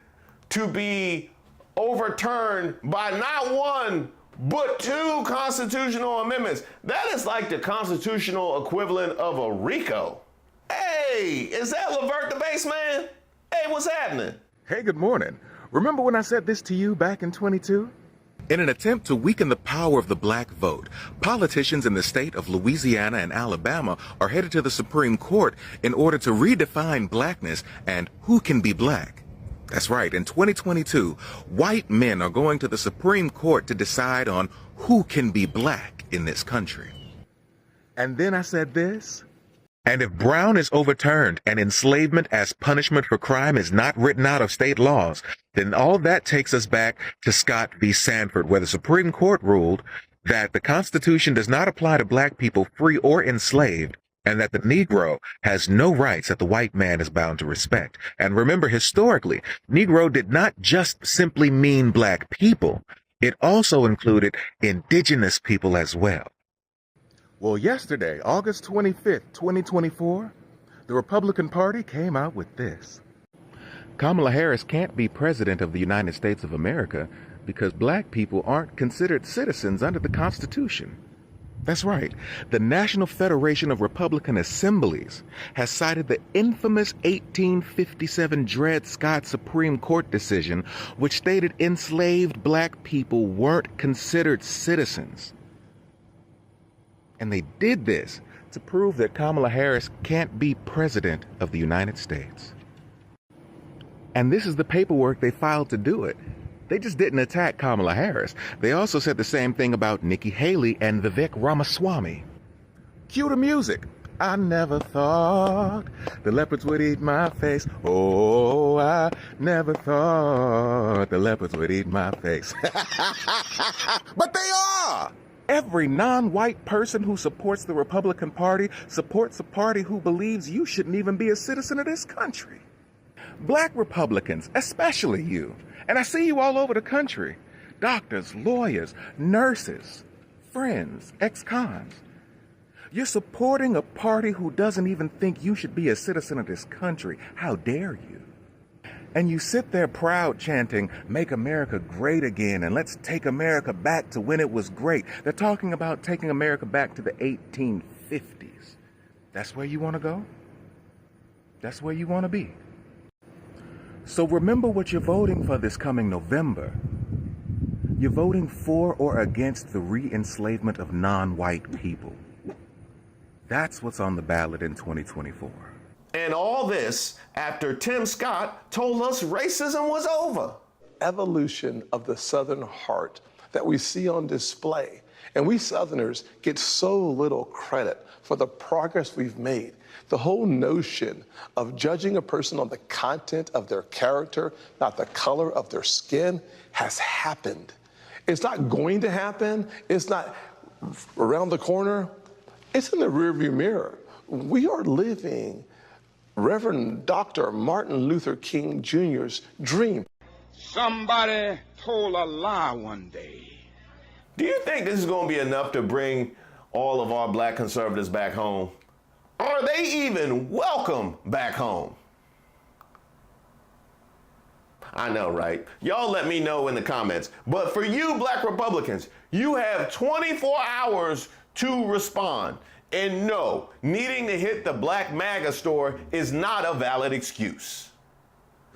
to be overturned by not one, but two constitutional amendments? That is like the constitutional equivalent of a RICO. Hey, is that Levert the Bassman? Hey, what's happening? Hey, good morning. Remember when I said this to you back in 22? In an attempt to weaken the power of the black vote, politicians in the state of Louisiana and Alabama are headed to the Supreme Court in order to redefine blackness and who can be black. That's right, in 2022, white men are going to the Supreme Court to decide on who can be black in this country. And then I said this. And if Brown is overturned and enslavement as punishment for crime is not written out of state laws, then all that takes us back to Scott v. Sanford, where the Supreme Court ruled that the Constitution does not apply to black people free or enslaved, and that the Negro has no rights that the white man is bound to respect. And remember, historically, Negro did not just simply mean black people. It also included indigenous people as well. Well, yesterday, August 25th, 2024, the Republican Party came out with this. Kamala Harris can't be president of the United States of America because black people aren't considered citizens under the Constitution. That's right. The National Federation of Republican Assemblies has cited the infamous 1857 Dred Scott Supreme Court decision, which stated enslaved black people weren't considered citizens. And they did this to prove that Kamala Harris can't be president of the United States. And this is the paperwork they filed to do it. They just didn't attack Kamala Harris. They also said the same thing about Nikki Haley and Vivek Ramaswamy. Cue the music. I never thought the leopards would eat my face. Oh, I never thought the leopards would eat my face. But they are! Every non-white person who supports the Republican Party supports a party who believes you shouldn't even be a citizen of this country. Black Republicans, especially you, and I see you all over the country, doctors, lawyers, nurses, friends, ex-cons. You're supporting a party who doesn't even think you should be a citizen of this country. How dare you? And you sit there proud chanting, "Make America great again," and let's take America back to when it was great. They're talking about taking America back to the 1850s. That's where you want to go? That's where you want to be. So remember what you're voting for this coming November. You're voting for or against the re-enslavement of non-white people. That's what's on the ballot in 2024. And all this after Tim Scott told us racism was over. Evolution of the Southern heart that we see on display. And we Southerners get so little credit for the progress we've made. The whole notion of judging a person on the content of their character, not the color of their skin, has happened. It's not going to happen. It's not around the corner. It's in the rearview mirror. We are living Reverend Dr. Martin Luther King Jr.'s dream. Somebody told a lie one day. Do you think this is going to be enough to bring all of our black conservatives back home? Are they even welcome back home? I know, right? Y'all let me know in the comments. But for you black Republicans, you have 24 hours to respond. And no, needing to hit the Black MAGA store is not a valid excuse.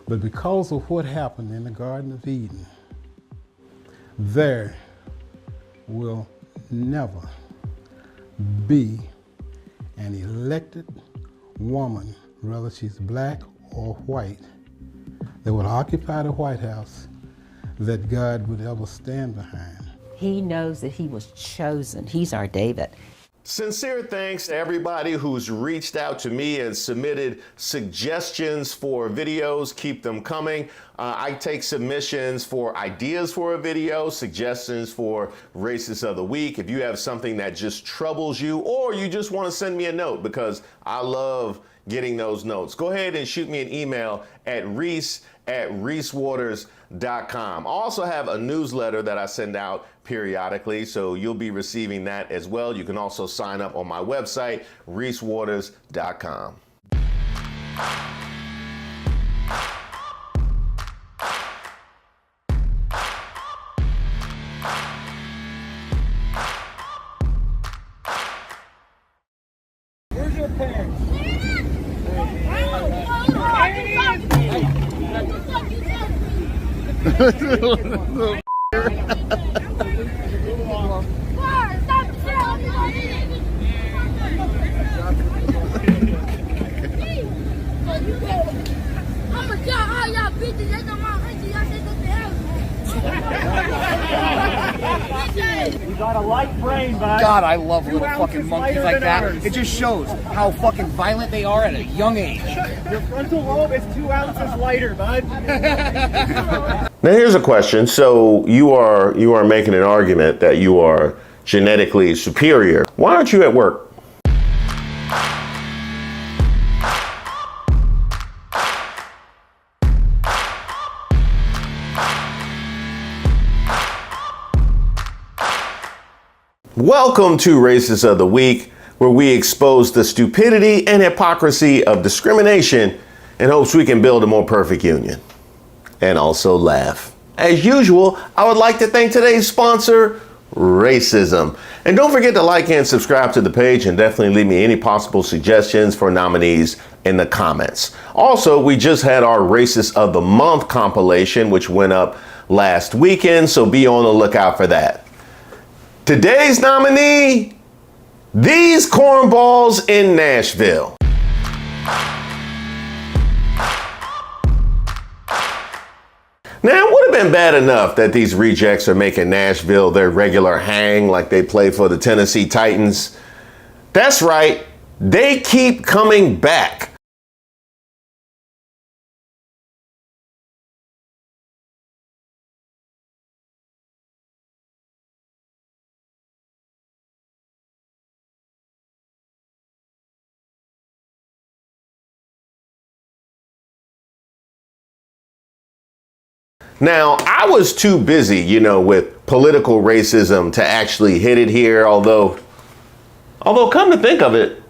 But because of what happened in the Garden of Eden, there will never be an elected woman, whether she's black or white, that would occupy the White House that God would ever stand behind. He knows that he was chosen. He's our David. Sincere thanks to everybody who's reached out to me and submitted suggestions for videos. Keep them coming. I take submissions for ideas for a video, suggestions for Racist of the Week. If you have something that just troubles you, or you just want to send me a note, because I love getting those notes, go ahead and shoot me an email at reese@reesewaters.com. I also have a newsletter that I send out periodically, so you'll be receiving that as well. You can also sign up on my website, reesewaters.com. Where's your parents? You got a light brain, bud. God, I love little 2 fucking ounces monkeys lighter like than that. ours. It just shows how fucking violent they are at a young age. Your frontal lobe is 2 ounces lighter, bud. Now here's a question. So you are making an argument that you are genetically superior. Why aren't you at work? Welcome to Racist of the Week, where we expose the stupidity and hypocrisy of discrimination in hopes we can build a more perfect union. And also laugh. As usual, I would like to thank today's sponsor, Racism. And don't forget to like and subscribe to the page, and definitely leave me any possible suggestions for nominees in the comments. Also, we just had our Racist of the Month compilation, which went up last weekend, so be on the lookout for that. Today's nominee These cornballs in Nashville. Now, it would have been bad enough that these rejects are making Nashville their regular hang like they play for the Tennessee Titans. That's right, they keep coming back. Now, I was too busy, with political racism to actually hit it here, although come to think of it,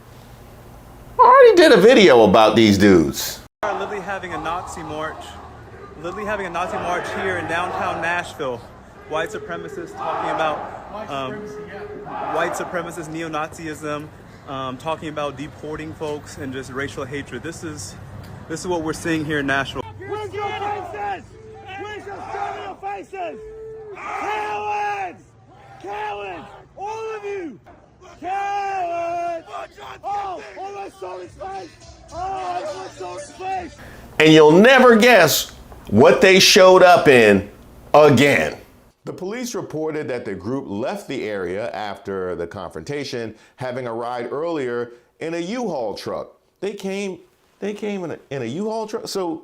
I already did a video about these dudes. We are literally having a Nazi march. Here in downtown Nashville. White supremacists talking about white supremacist neo-Nazism, talking about deporting folks and just racial hatred. This is what we're seeing here in Nashville. Where's your faces? Where's your criminal faces? Cowards! Cowards! All of you! Cowards! Oh, I saw his face! I saw his face! And you'll never guess what they showed up in again. The police reported that the group left the area after the confrontation, having arrived earlier in a U-Haul truck. They came in a U-Haul truck? So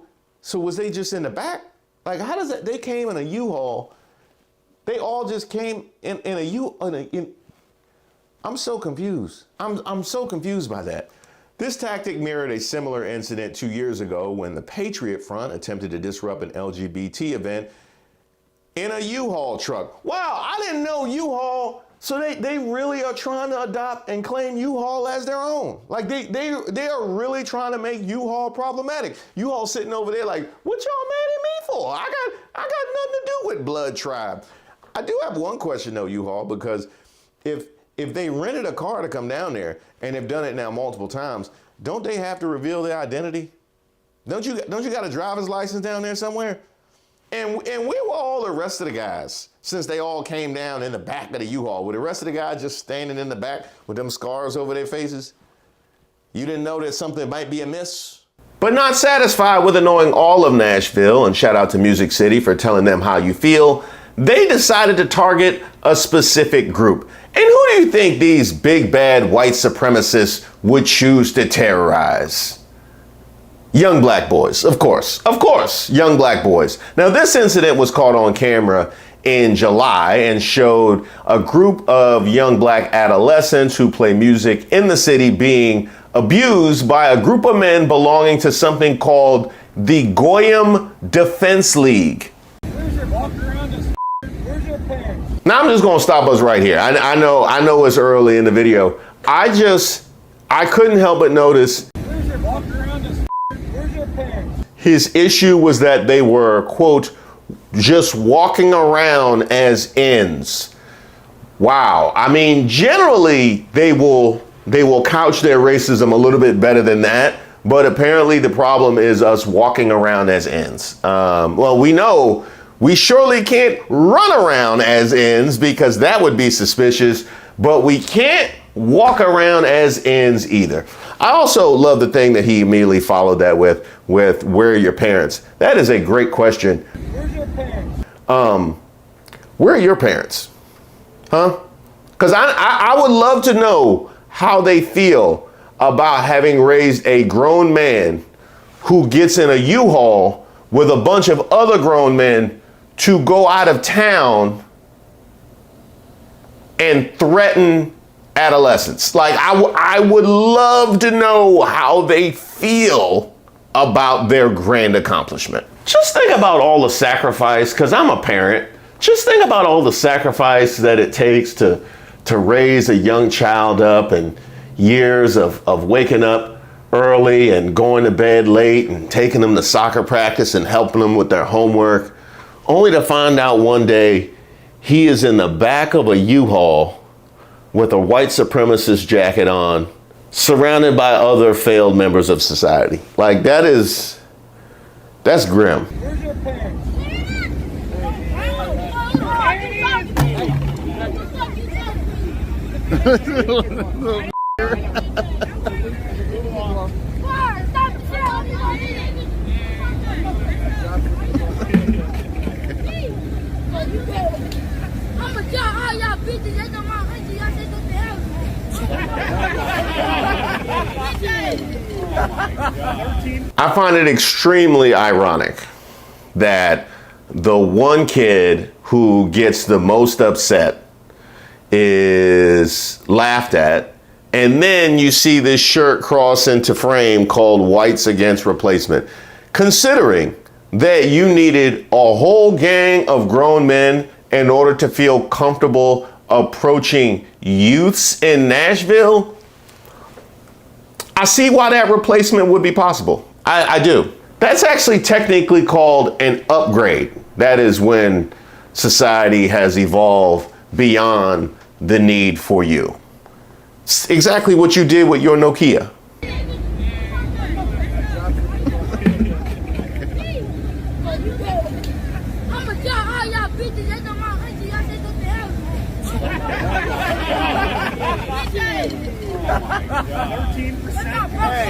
was they just in the back? Like, how does that? They came in a U-Haul. They all just came in a U. I'm so confused. I'm so confused by that. This tactic mirrored a similar incident 2 years ago when the Patriot Front attempted to disrupt an LGBT event in a U-Haul truck. Wow, I didn't know U-Haul. So they really are trying to adopt and claim U-Haul as their own. Like they are really trying to make U-Haul problematic. U-Haul sitting over there like, what y'all mad at me for? I got nothing to do with Blood Tribe. I do have one question though, U-Haul, because if they rented a car to come down there and have done it now multiple times, don't they have to reveal their identity? Don't you got a driver's license down there somewhere? And where were all the rest of the guys since they all came down in the back of the U-Haul? Were the rest of the guys just standing in the back with them scars over their faces? You didn't know that something might be amiss? But not satisfied with annoying all of Nashville, and shout out to Music City for telling them how you feel, they decided to target a specific group. And who do you think these big bad white supremacists would choose to terrorize? Young black boys, of course, young black boys. Now, this incident was caught on camera in July and showed a group of young black adolescents who play music in the city being abused by a group of men belonging to something called the Goyim Defense League. Where's your parents? Now, I'm just gonna stop us right here. I know it's early in the video. I couldn't help but notice his issue was that they were, quote, just walking around as ends. Wow. I mean, generally they will couch their racism a little bit better than that, but apparently the problem is us walking around as ends. Well, we know we surely can't run around as ends because that would be suspicious, but we can't walk around as ends either. I also love the thing that he immediately followed that with where are your parents? That is a great question. Where's your parents? Where are your parents? Huh? Because I would love to know how they feel about having raised a grown man who gets in a U-Haul with a bunch of other grown men to go out of town and threaten adolescents. Like, I would love to know how they feel about their grand accomplishment. Just think about all the sacrifice, because I'm a parent. Just think about all the sacrifice that it takes to raise a young child up, and years of waking up early and going to bed late and taking them to soccer practice and helping them with their homework, only to find out one day he is in the back of a U-Haul with a white supremacist jacket on, surrounded by other failed members of society. Like, that's grim. Where's your parents? I find it extremely ironic that the one kid who gets the most upset is laughed at, and then you see this shirt cross into frame called Whites Against Replacement. Considering that you needed a whole gang of grown men in order to feel comfortable approaching youths in Nashville, I see why that replacement would be possible. I do. That's actually technically called an upgrade. That is when society has evolved beyond the need for you. It's exactly what you did with your Nokia.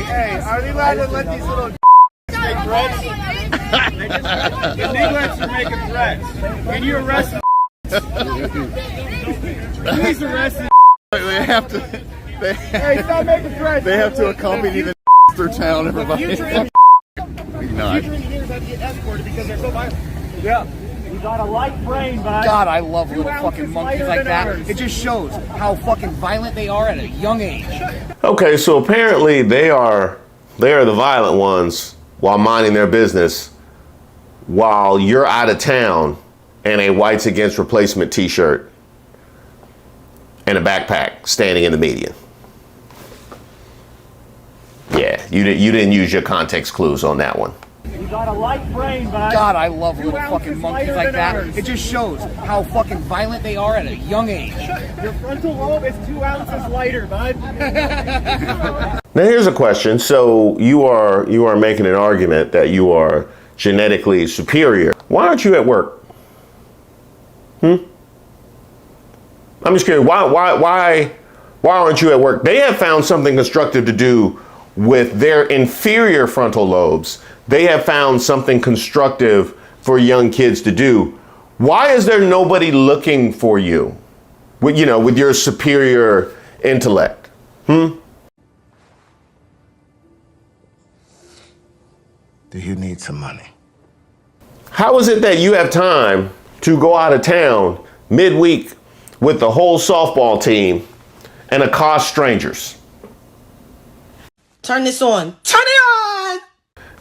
Hey, are they allowed to let these little make threats? Illegal for making threats. Can you arrest them? Please arrest them. They have to. Hey, stop making threats. They have to accompany the through town. Everybody. Future engineers have to get escorted because they're so violent. Yeah. You got a light brain, bud. God, I love 2 little ounces fucking monkeys lighter like than that. ours. It just shows how fucking violent they are at a young age. Okay, so apparently they are the violent ones while minding their business, while you're out of town in a Whites Against Replacement t-shirt and a backpack standing in the median. Yeah, you didn't use your context clues on that one. You got a light brain, bud. God, I love 2 little ounces fucking monkeys lighter like than that. ours. It just shows how fucking violent they are at a young age. Your frontal lobe is 2 ounces lighter, bud. Now here's a question. So you are making an argument that you are genetically superior. Why aren't you at work? I'm just curious. Why aren't you at work? They have found something constructive to do with their inferior frontal lobes. They have found something constructive for young kids to do. Why is there nobody looking for you with your superior intellect? Do you need some money? How is it that you have time to go out of town midweek with the whole softball team and accost strangers? Turn this on. Turn it on!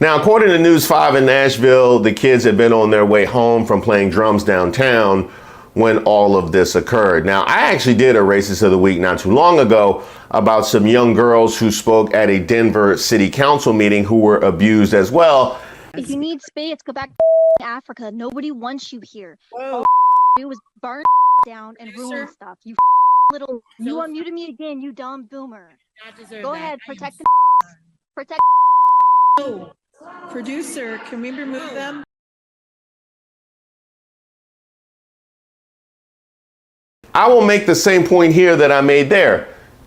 Now, according to News 5 in Nashville, the kids had been on their way home from playing drums downtown when all of this occurred. Now, I actually did a Racist of the Week not too long ago about some young girls who spoke at a Denver City Council meeting who were abused as well. If you need space, go back to Africa. Nobody wants you here. All you do is burn down and ruin stuff. You little. You unmuted me again, you dumb boomer. Go ahead, protect the protect. Producer, can we remove them? I will make the same point here that I made there.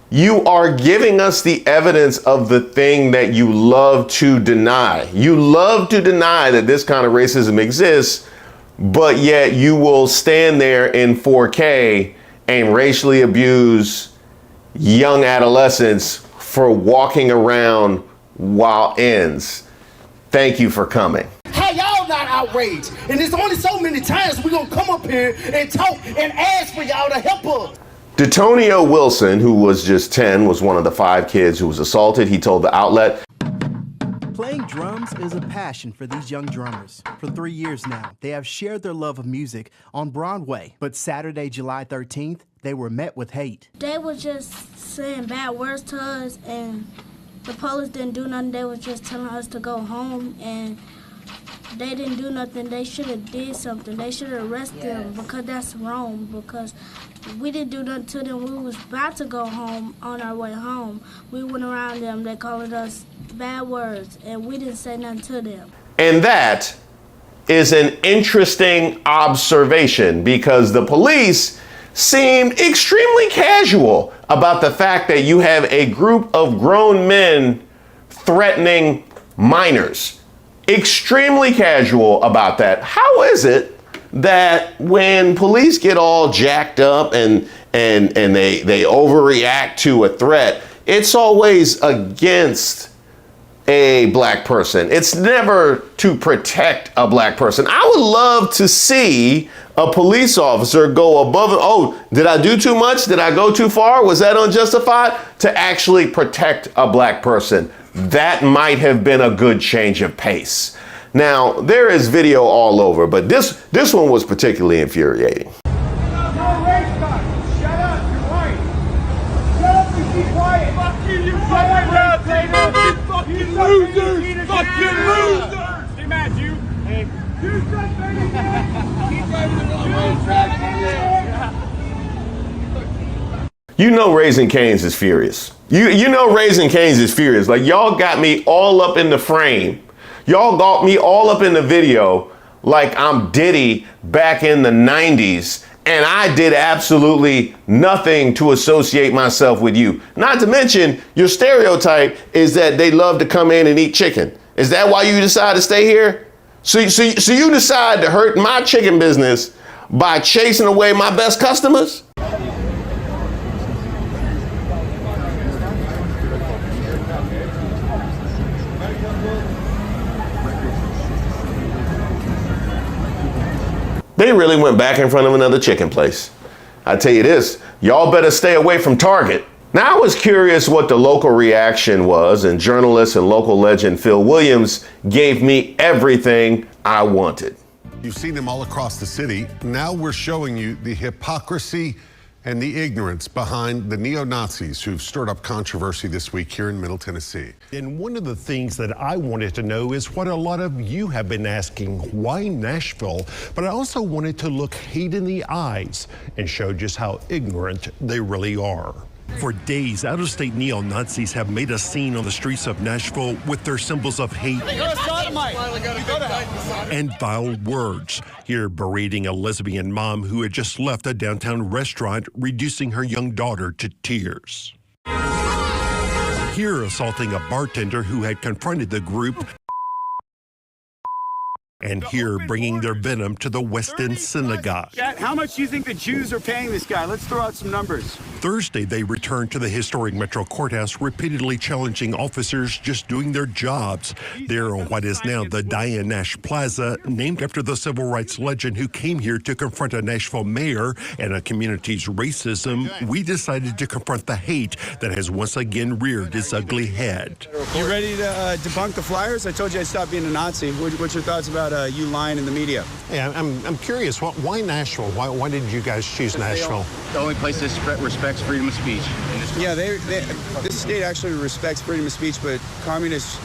You are giving us the evidence of the thing that you love to deny. You love to deny that this kind of racism exists, but yet you will stand there in 4K and racially abuse young adolescents for walking around wild ends. Thank you for coming. How y'all not outraged? And there's only so many times we're gonna come up here and talk and ask for y'all to help us. Detonio Wilson, who was just 10, was one of the 5 kids who was assaulted. He told the outlet, Playing drums is a passion for these young drummers. For 3 years now, they have shared their love of music on Broadway. But Saturday, July 13th, they were met with hate. They were just saying bad words to us, and the police didn't do nothing. They was just telling us to go home, and they didn't do nothing. They should have did something. They should have arrested them, because that's wrong, because we didn't do nothing to them. We was about to go home on our way home. We went around them. They called us bad words, and we didn't say nothing to them. and that is an interesting observation because the police seemed extremely casual about the fact that you have a group of grown men threatening minors. Extremely casual about that. How is it that when police get all jacked up and they overreact to a threat, it's always against a black person? It's never to protect a black person. I would love to see a police officer go above it. Oh, did I do too much? Did I go too far? Was that unjustified? To actually protect a black person. That might have been a good change of pace. Now, there is video all over, but this one was particularly infuriating. No race car. Shut up, you're white. Shut up and keep quiet. Fuck you, you fucking losers. Fucking losers. Hey, Matt, you. Hey. You suck, baby. Keep driving the wrong way. You know Raising Cane's is furious. You know Raising Cane's is furious. Like, y'all got me all up in the frame. Y'all got me all up in the video like I'm Diddy back in the 90s, and I did absolutely nothing to associate myself with you. Not to mention, your stereotype is that they love to come in and eat chicken. Is that why you decide to stay here? So you decide to hurt my chicken business by chasing away my best customers? They really went back in front of another chicken place. I tell you this, y'all better stay away from Target. Now, I was curious what the local reaction was, and journalist and local legend Phil Williams gave me everything I wanted. You've seen them all across the city. Now we're showing you the hypocrisy and the ignorance behind the neo-Nazis who've stirred up controversy this week here in Middle Tennessee. And one of the things that I wanted to know is what a lot of you have been asking, why Nashville? But I also wanted to look hate in the eyes and show just how ignorant they really are. For days, out-of-state neo-Nazis have made a scene on the streets of Nashville with their symbols of hate and vile words. Here, berating a lesbian mom who had just left a downtown restaurant, reducing her young daughter to tears. Here, assaulting a bartender who had confronted the group. And here, bringing their venom to the West End Synagogue. Chat, how much do you think the Jews are paying this guy? Let's throw out some numbers. Thursday, they returned to the historic Metro Courthouse, repeatedly challenging officers just doing their jobs. There on what is now the Diane Nash Plaza, named after the civil rights legend who came here to confront a Nashville mayor and a community's racism, we decided to confront the hate that has once again reared its ugly head. You ready to debunk the flyers? I told you I'd stop being a Nazi. What's your thoughts about you lying in the media? Yeah, I'm curious. Why Nashville? Why did you guys choose Nashville? The only place that respects freedom of speech. Yeah, this state actually respects freedom of speech, but communist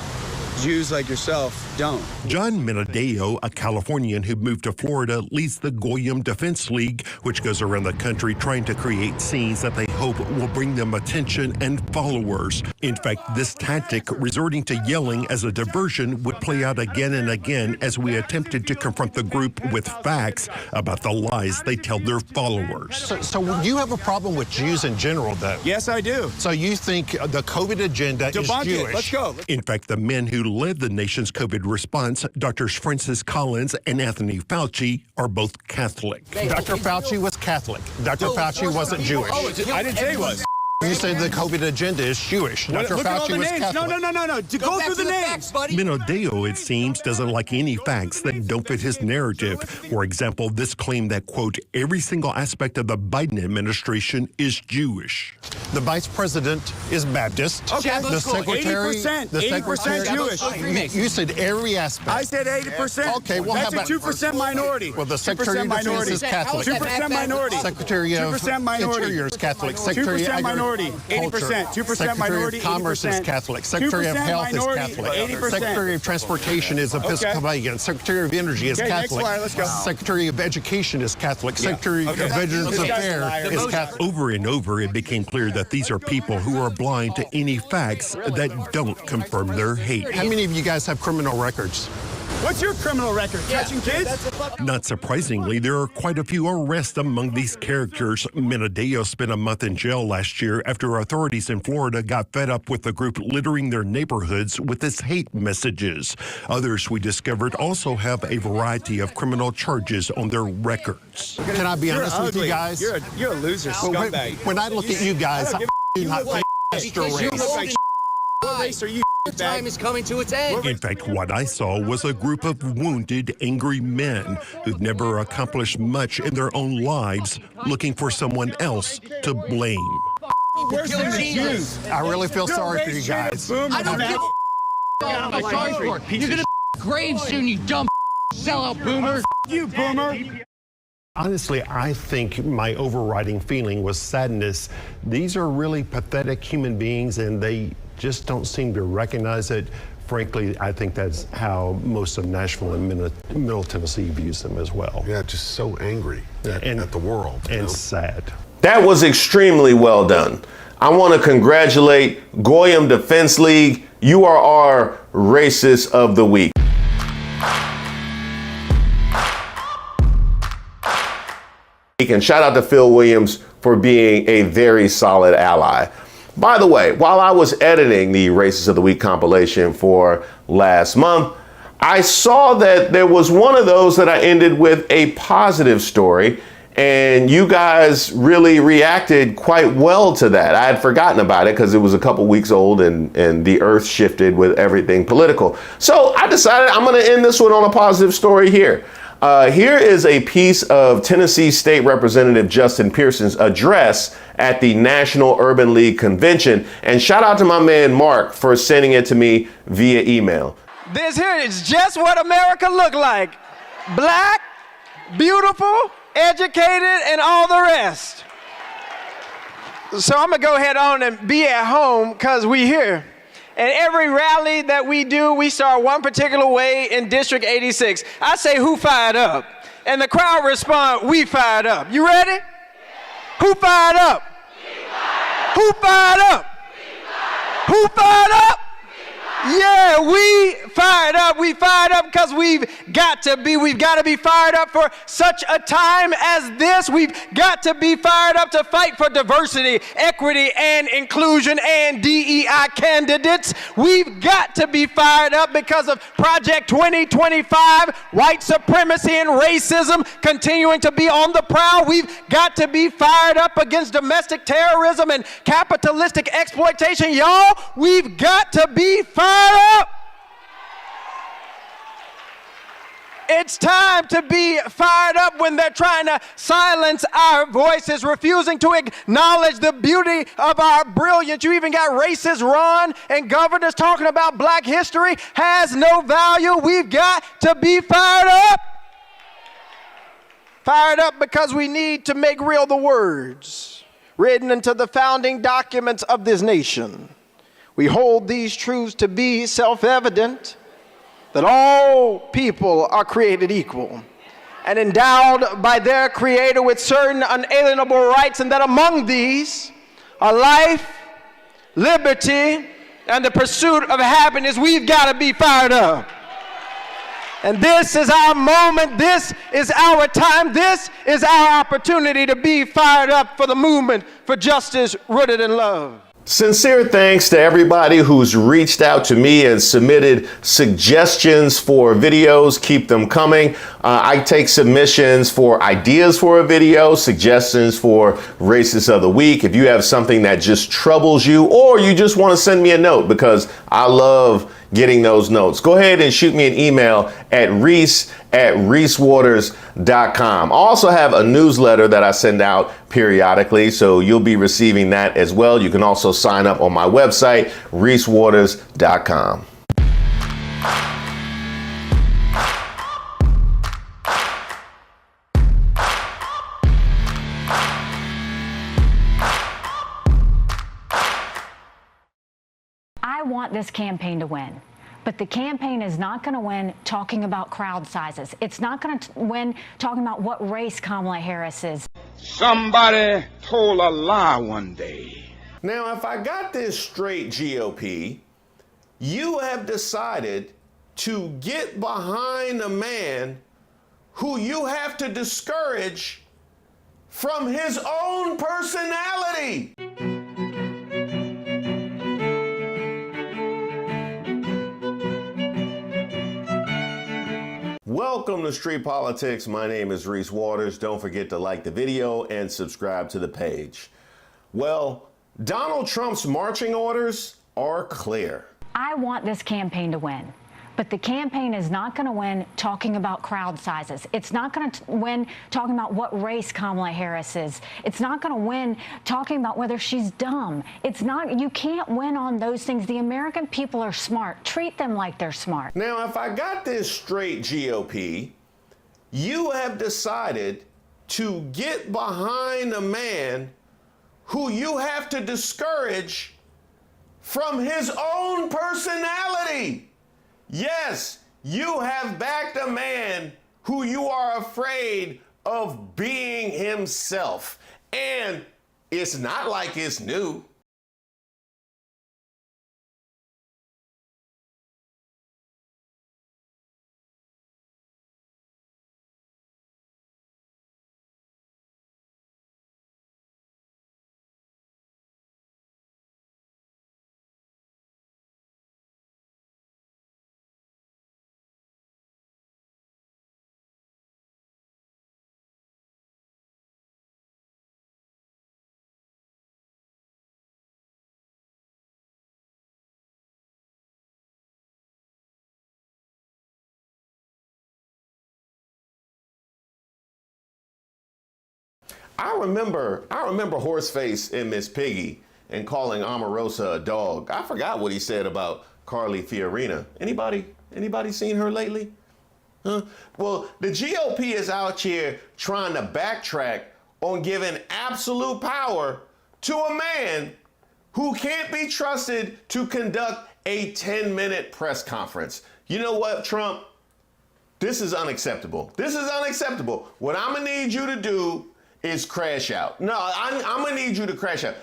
Jews like yourself don't. John Minadeo, a Californian who moved to Florida, leads the Goyim Defense League, which goes around the country trying to create scenes that they hope will bring them attention and followers. In fact, this tactic, resorting to yelling as a diversion, would play out again and again as we attempted to confront the group with facts about the lies they tell their followers. So you have a problem with Jews in general, though? Yes, I do. So you think the COVID agenda Debunk is Jewish? it. Let's go. In fact, the men who led the nation's COVID response, Drs. Francis Collins and Anthony Fauci, are both Catholic. Dr. Fauci was Catholic. Dr. Fauci wasn't Jewish. I didn't say he was. You said the COVID agenda is Jewish. Dr. Look at all Fauci the was names. Catholic. No. To go through the names. Minadeo, it seems, doesn't like any facts that don't fit his narrative. For example, this claim that, quote, every single aspect of the Biden administration is Jewish. The vice president is Baptist. Okay, the secretary, 80% Jewish. You said every aspect. I said 80%. Okay, well, that's how about a 2% minority. Well, the Secretary of Defense is Catholic. 2% minority. Secretary of 2% minority. Interior is Catholic. Secretary 2% of minority. 80%. 2% minority. Secretary of Commerce is Catholic. Secretary of Health is Catholic. 80%. Secretary of Transportation is Episcopalian. Secretary of Energy is Catholic. Next slide, let's go. Secretary of Education is Catholic. Secretary of Veterans Affairs is Catholic. Over and over, it became clear that these are people who are blind to any facts that don't confirm their hate. How many of you guys have criminal records? What's your criminal record? Catching kids? Not surprisingly, there are quite a few arrests among these characters. Menadeo spent a month in jail last year after authorities in Florida got fed up with the group littering their neighborhoods with its hate messages. Others we discovered also have a variety of criminal charges on their records. Can I be honest with you guys? You're a loser, scumbag. When I look at you guys, I do not think Mr. Race. What race are you? Time is coming to its end. In fact, what I saw was a group of wounded, angry men who've never accomplished much in their own lives, looking for someone else to blame. Where's the Jews? I really feel sorry for you guys. I don't give a You're gonna grave soon, you dumb sellout boomer. You boomer. Honestly, I think my overriding feeling was sadness. These are really pathetic human beings, and they just don't seem to recognize it. Frankly, I think that's how most of Nashville and Middle Tennessee views them as well. Yeah, just so angry at the world. And sad. That was extremely well done. I want to congratulate Goyim Defense League. You are our racist of the week. And shout out to Phil Williams for being a very solid ally. By the way, while I was editing the Racist of the Week compilation for last month, I saw that there was one of those that I ended with a positive story, and you guys really reacted quite well to that. I had forgotten about it because it was a couple weeks old and the earth shifted with everything political. So I decided I'm going to end this one on a positive story here. Here is a piece of Tennessee State Representative Justin Pearson's address at the National Urban League Convention. And shout out to my man Mark for sending it to me via email. This here is just what America looked like. Black, beautiful, educated, and all the rest. So I'm going to go ahead on and be at home because we here. And every rally that we do, we start one particular way in District 86. I say, who fired up? And the crowd respond, we fired up. You ready? Yeah. Who fired up? Who fired up? Who fired up? Yeah, we fired up. We fired up because we've got to be fired up for such a time as this. We've got to be fired up to fight for diversity, equity, and inclusion and DEI candidates. We've got to be fired up because of Project 2025, white supremacy and racism continuing to be on the prowl. We've got to be fired up against domestic terrorism and capitalistic exploitation. Y'all, we've got to be fired up. It's time to be fired up when they're trying to silence our voices, refusing to acknowledge the beauty of our brilliance. You even got racist Ron and governors talking about black history has no value. We've got to be fired up. Fired up because we need to make real the words written into the founding documents of this nation. We hold these truths to be self-evident, that all people are created equal and endowed by their Creator with certain unalienable rights, and that among these are life, liberty, and the pursuit of happiness. We've got to be fired up. And this is our moment. This is our time. This is our opportunity to be fired up for the movement for justice rooted in love. Sincere thanks to everybody who's reached out to me and submitted suggestions for videos. Keep them coming. I take submissions for ideas for a video, suggestions for Racist of the Week. If you have something that just troubles you, or you just want to send me a note, because I love getting those notes, go ahead and shoot me an email at reese@reesewaters.com. I also have a newsletter that I send out periodically, so you'll be receiving that as well. You can also sign up on my website, reesewaters.com. I want this campaign to win. But the campaign is not going to win talking about crowd sizes. It's not going to win talking about what race Kamala Harris is. Somebody told a lie one day. Now, if I got this straight, GOP, you have decided to get behind a man who you have to discourage from his own personality. Welcome to Street Politics. My name is Reese Waters. Don't forget to like the video and subscribe to the page. Well, Donald Trump's marching orders are clear. I want this campaign to win. But the campaign is not going to win talking about crowd sizes. It's not going to win talking about what race Kamala Harris is. It's not going to win talking about whether she's dumb. It's not, you can't win on those things. The American people are smart. Treat them like they're smart. Now, if I got this straight, GOP, you have decided to get behind a man who you have to discourage from his own personality. Yes, you have backed a man who you are afraid of being himself. And it's not like it's new. I remember Horseface and Miss Piggy and calling Omarosa a dog. I forgot what he said about Carly Fiorina. Anybody seen her lately? Huh? Well, the GOP is out here trying to backtrack on giving absolute power to a man who can't be trusted to conduct a 10-minute press conference. You know what, Trump? This is unacceptable. This is unacceptable. What I'm gonna need you to do is crash out. No, I'm gonna need you to crash out.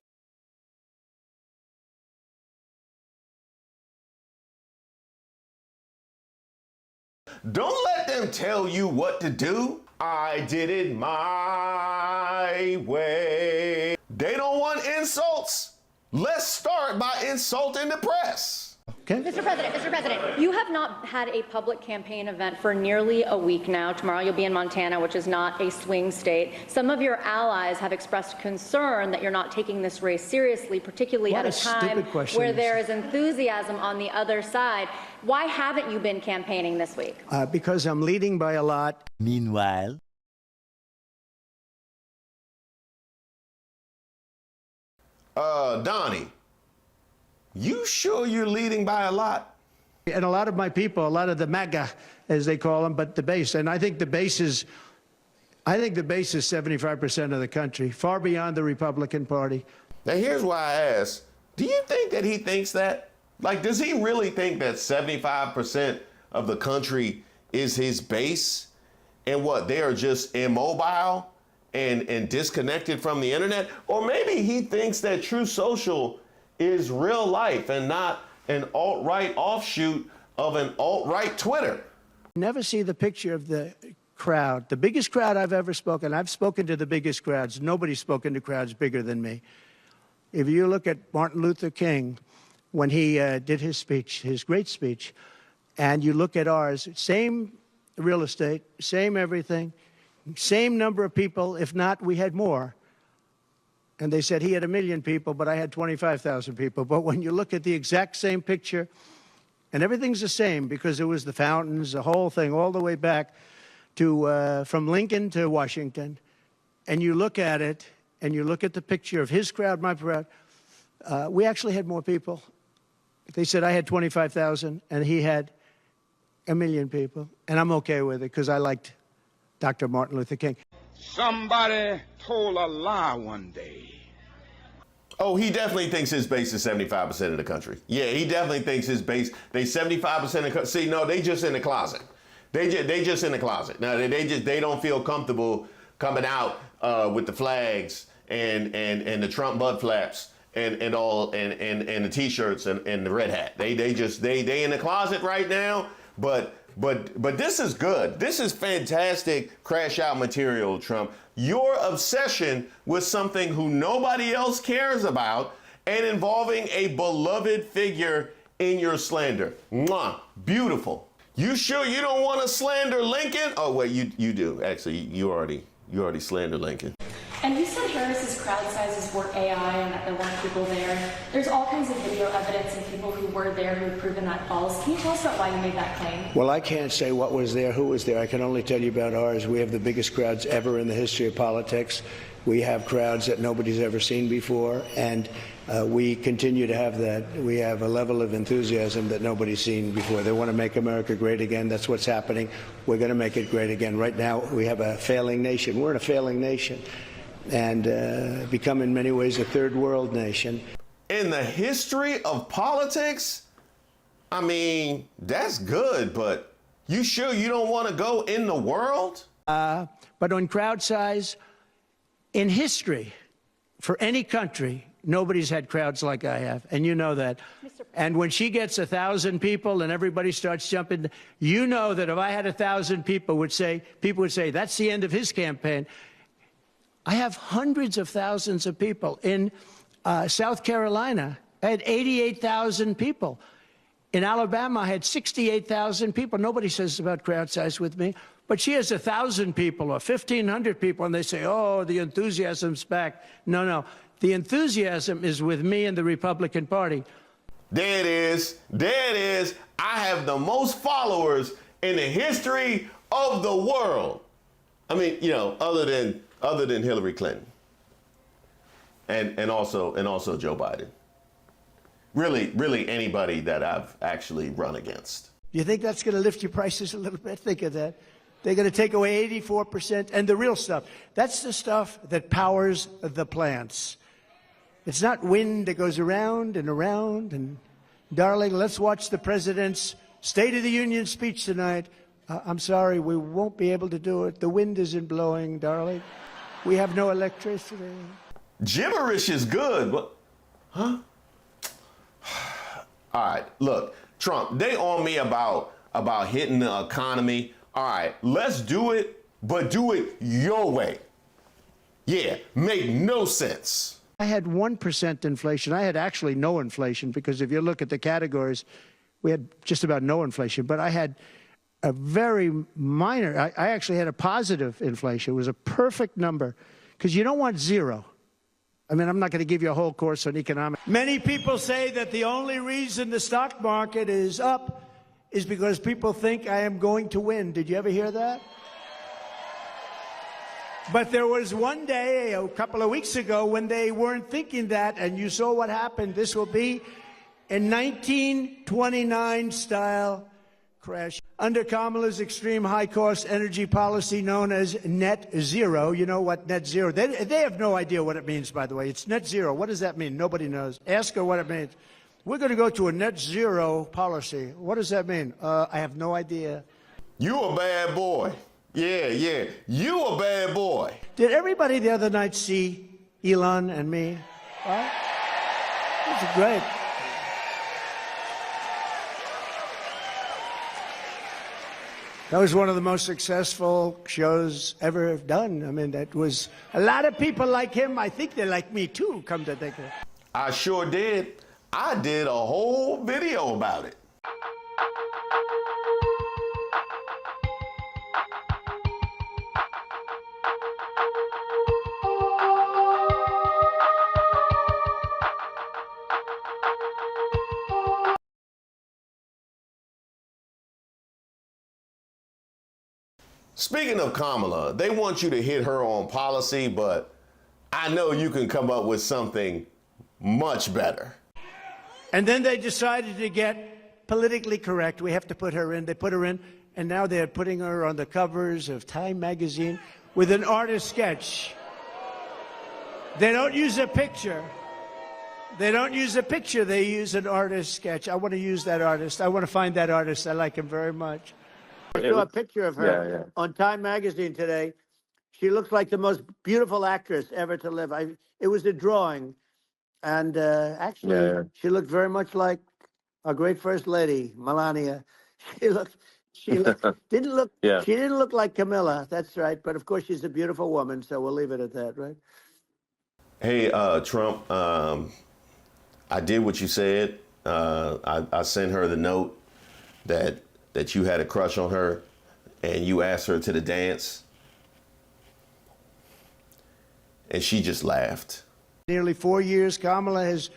Don't let them tell you what to do. I did it my way. They don't want insults. Let's start by insulting the press. Okay. Mr. President, you have not had a public campaign event for nearly a week now. Tomorrow you'll be in Montana, which is not a swing state. Some of your allies have expressed concern that you're not taking this race seriously, particularly at a time where there is enthusiasm on the other side. Why haven't you been campaigning this week? Because I'm leading by a lot. Meanwhile, Donnie, you sure you're leading by a lot? And a lot of my people, a lot of the MAGA, as they call them, but the base, and I think the base is 75% of the country, far beyond the Republican Party. Now here's why I ask, do you think that he thinks that? Like, does he really think that 75% of the country is his base? And what, they are just immobile and disconnected from the internet? Or maybe he thinks that Truth Social is real life and not an alt-right offshoot of an alt-right Twitter. Never see the picture of the crowd. The biggest crowd I've ever spoken. I've spoken to the biggest crowds. Nobody's spoken to crowds bigger than me. If you look at Martin Luther King, when he did his speech, his great speech, and you look at ours, same real estate, same everything, same number of people, if not, we had more. And they said he had 1 million people, but I had 25,000 people. But when you look at the exact same picture, and everything's the same because it was the fountains, the whole thing, all the way back to from Lincoln to Washington, and you look at it, and you look at the picture of his crowd, my crowd, we actually had more people. They said I had 25,000, and he had 1 million people, and I'm okay with it because I liked Dr. Martin Luther King. Somebody told a lie one day. Oh, he definitely thinks his base is 75% of the country. Yeah, he definitely thinks his base, they 75% of, see, no, they just in the closet. They just in the closet. Now, they don't feel comfortable coming out with the flags and the Trump butt flaps and the t-shirts and the red hat. They in the closet right now, But this is good. This is fantastic crash out material, Trump. Your obsession with something who nobody else cares about and involving a beloved figure in your slander. Mwah, beautiful. You sure you don't want to slander Lincoln? Oh wait, you do. Actually, you already slandered Lincoln. And you said Harris's crowd sizes were AI and that there weren't people there. There's all kinds of video evidence and people who were there who have proven that false. Can you tell us about why you made that claim? Well, I can't say what was there, who was there. I can only tell you about ours. We have the biggest crowds ever in the history of politics. We have crowds that nobody's ever seen before, and we continue to have that. We have a level of enthusiasm that nobody's seen before. They want to make America great again. That's what's happening. We're going to make it great again. Right now, we have a failing nation. We're in a failing nation, and become in many ways a third world nation. In the history of politics, I mean, that's good, but you sure you don't want to go in the world? But on crowd size, in history, for any country, nobody's had crowds like I have, and you know that. And when she gets 1,000 people and everybody starts jumping, you know that if I had 1,000 people would say, that's the end of his campaign. I have hundreds of thousands of people. In South Carolina, I had 88,000 people. In Alabama, I had 68,000 people. Nobody says about crowd size with me. But she has 1,000 people or 1,500 people, and they say, oh, the enthusiasm's back. No. The enthusiasm is with me and the Republican Party. There it is. There it is. I have the most followers in the history of the world. I mean, you know, other than Hillary Clinton and also Joe Biden. Really anybody that I've actually run against. You think that's going to lift your prices a little bit? Think of that. They're going to take away 84%. And the real stuff, that's the stuff that powers the plants. It's not wind that goes around and around. And, darling, let's watch the president's State of the Union speech tonight. I'm sorry, we won't be able to do it. The wind isn't blowing, darling. We have no electricity. Gibberish is good, but, huh? All right, look, Trump, they on me about hitting the economy. All right, let's do it, but do it your way. Yeah, make no sense. I had 1% inflation. I had actually no inflation because if you look at the categories, we had just about no inflation. But I had a very minor, I actually had a positive inflation. It was a perfect number because you don't want zero. I mean, I'm not going to give you a whole course on economics. Many people say that the only reason the stock market is up is because people think I am going to win. Did you ever hear that? But there was one day, a couple of weeks ago, when they weren't thinking that, and you saw what happened. This will be a 1929 style crash. Under Kamala's extreme high-cost energy policy known as net zero, you know what net zero, they have no idea what it means, by the way. It's net zero. What does that mean? Nobody knows. Ask her what it means. We're going to go to a net zero policy. What does that mean? I have no idea. You a bad boy. Yeah. You a bad boy. Did everybody the other night see Elon and me? Right? That's great. That was one of the most successful shows ever done. I mean, that was a lot of people like him. I think they like me too, come to think of it. I sure did. I did a whole video about it. Speaking of Kamala, they want you to hit her on policy, but I know you can come up with something much better. And then they decided to get politically correct. We have to put her in. They put her in, and now they're putting her on the covers of Time magazine with an artist sketch. They don't use a picture. They don't use a picture. They use an artist sketch. I want to use that artist. I want to find that artist. I like him very much. I saw a picture of her on Time magazine today. She looks like the most beautiful actress ever to live. It was a drawing. And actually, she looked very much like our great First Lady, Melania. She didn't look. Yeah. She didn't look like Camilla. That's right. But of course, she's a beautiful woman. So we'll leave it at that, right? Hey, Trump. I did what you said. I sent her the note that you had a crush on her, and you asked her to the dance, and she just laughed. Nearly 4 years, Kamala has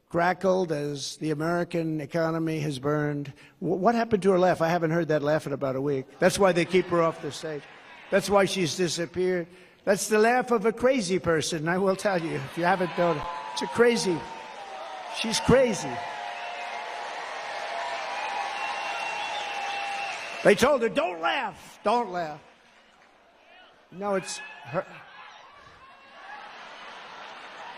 crackled as the American economy has burned. What happened to her laugh? I haven't heard that laugh in about a week. That's why they keep her off the stage. That's why she's disappeared. That's the laugh of a crazy person, I will tell you, if you haven't known it. It's a crazy. She's crazy. They told her, don't laugh, don't laugh. No, it's her.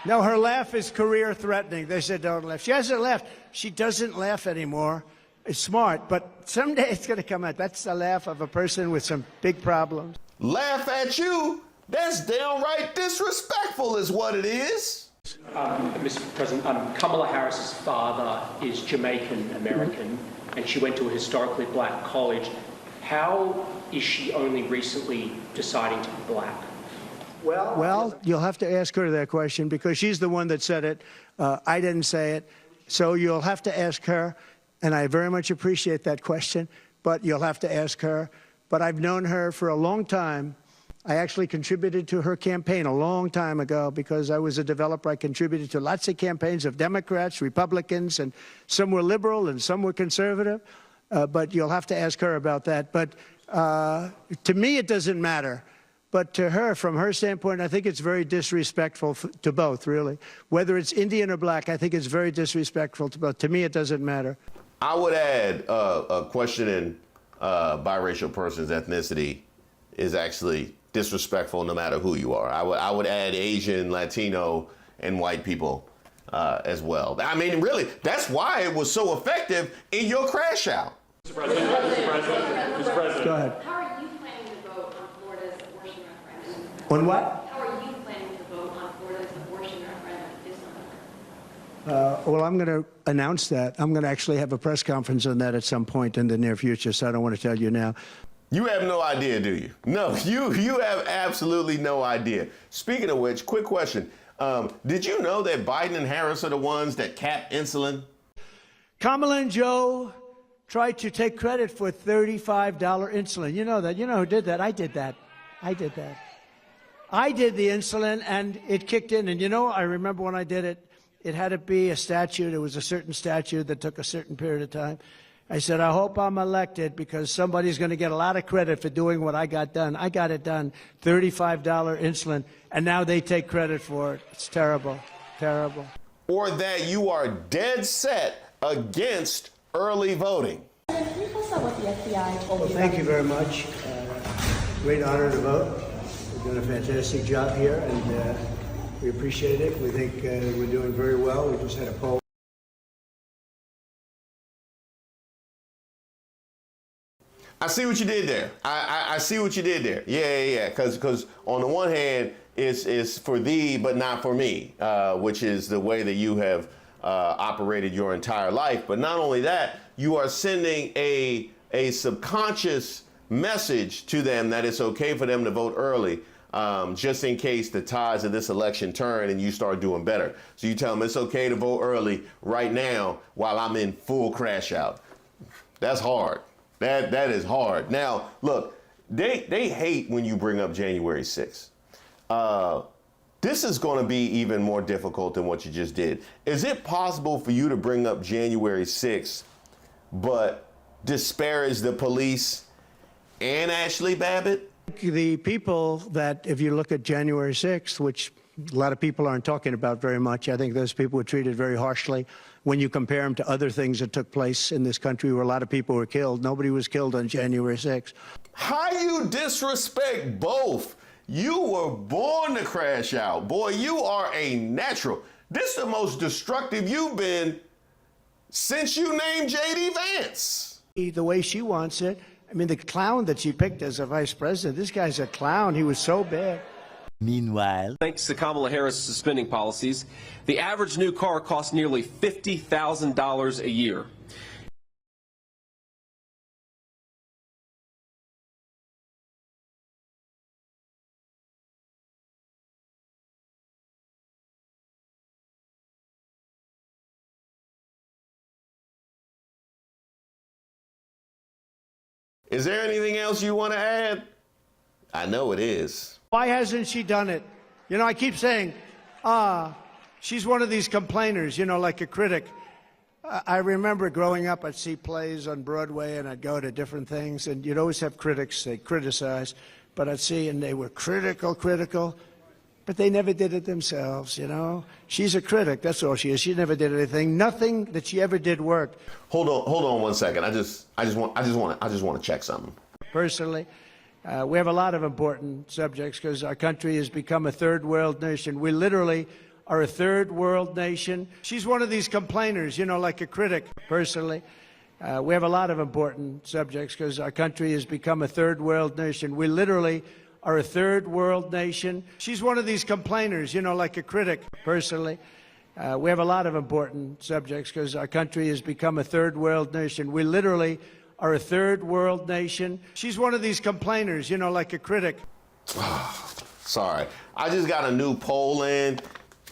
No, her laugh is career threatening. They said don't laugh. She hasn't laughed. She doesn't laugh anymore. It's smart, but someday it's going to come out. That's the laugh of a person with some big problems. Laugh at you? That's downright disrespectful is what it is. Mr. President, Kamala Harris's father is Jamaican American, and she went to a historically black college. How is she only recently deciding to be black? Well, you'll have to ask her that question because she's the one that said it. I didn't say it. So you'll have to ask her, and I very much appreciate that question, but you'll have to ask her. But I've known her for a long time. I actually contributed to her campaign a long time ago because I was a developer. I contributed to lots of campaigns of Democrats, Republicans, and some were liberal and some were conservative. But you'll have to ask her about that. But to me, it doesn't matter. But to her, from her standpoint, I think it's very disrespectful to both, really. Whether it's Indian or black, I think it's very disrespectful to both. To me, it doesn't matter. I would add questioning biracial person's ethnicity is actually disrespectful no matter who you are. I would add Asian, Latino, and white people as well. I mean, really, that's why it was so effective in your crash out. Mr. President, Mr. President. Go ahead. How are you planning to vote on Florida's abortion referendum? On what? How are you planning to vote on Florida's abortion referendum this November? Well, I'm going to announce that. I'm going to actually have a press conference on that at some point in the near future, so I don't want to tell you now. You have no idea, do you? No, you have absolutely no idea. Speaking of which, quick question. Did you know that Biden and Harris are the ones that cap insulin? Kamala and Joe tried to take credit for $35 insulin. You know that. You know who did that? I did that. I did that. I did the insulin, and it kicked in. And you know, I remember when I did it, it had to be a statute. It was a certain statute that took a certain period of time. I said, I hope I'm elected because somebody's going to get a lot of credit for doing what I got done. I got it done, $35 insulin, and now they take credit for it. It's terrible, terrible. Or that you are dead set against early voting. Can you tell us what the FBI told you? Thank you very much. Great honor to vote. We've done a fantastic job here, and we appreciate it. We think we're doing very well. We just had a poll. I see what you did there. I see what you did there. Yeah. Because on the one hand, it's for thee, but not for me, which is the way that you have operated your entire life. But not only that, you are sending a subconscious message to them that it's okay for them to vote early, just in case the tides of this election turn and you start doing better. So you tell them it's okay to vote early right now while I'm in full crash out. That's hard. That is hard. Now, look, they hate when you bring up January 6th. This is going to be even more difficult than what you just did. Is it possible for you to bring up January 6th, but disparage the police and Ashley Babbitt? The people that, if you look at January 6th, which a lot of people aren't talking about very much, I think those people were treated very harshly. When you compare them to other things that took place in this country where a lot of people were killed, nobody was killed on January 6th. How you disrespect both? You were born to crash out. Boy, you are a natural. This is the most destructive you've been since you named J.D. Vance. The way she wants it. I mean, the clown that she picked as a vice president, this guy's a clown. He was so bad. Meanwhile, thanks to Kamala Harris' spending policies, the average new car costs nearly $50,000 a year. Is there anything else you want to add? I know it is. Why hasn't she done it? You know, I keep saying, she's one of these complainers, you know, like a critic. I remember growing up, I'd see plays on Broadway and I'd go to different things, and you'd always have critics, they criticize, but I'd see, and they were critical, but they never did it themselves, you know? She's a critic, that's all she is. She never did anything. Nothing that she ever did worked. Hold on 1 second. I just want to check something. Personally, we have a lot of important subjects because our country has become a third world nation. We literally are a third world nation. She's one of these complainers, you know, like a critic. Personally, we have a lot of important subjects because our country has become a third world nation. We literally are a third world nation. She's one of these complainers, you know, like a critic. Personally, we have a lot of important subjects because our country has become a third world nation. We literally are a third world nation. She's one of these complainers, you know, like a critic. Sorry, I just got a new poll in.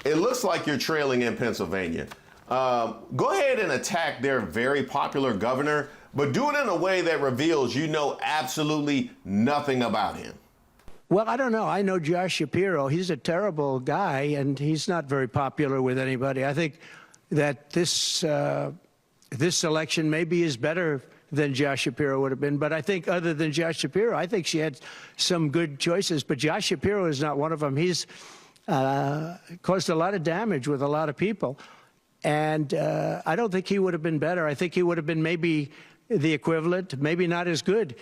It looks like you're trailing in Pennsylvania. Go ahead and attack their very popular governor, but do it in a way that reveals you know absolutely nothing about him. Well, I don't know. I know Josh Shapiro. He's a terrible guy, and he's not very popular with anybody. I think that this election maybe is better than Josh Shapiro would have been. But I think other than Josh Shapiro, I think she had some good choices. But Josh Shapiro is not one of them. He's caused a lot of damage with a lot of people. And I don't think he would have been better. I think he would have been maybe the equivalent, maybe not as good.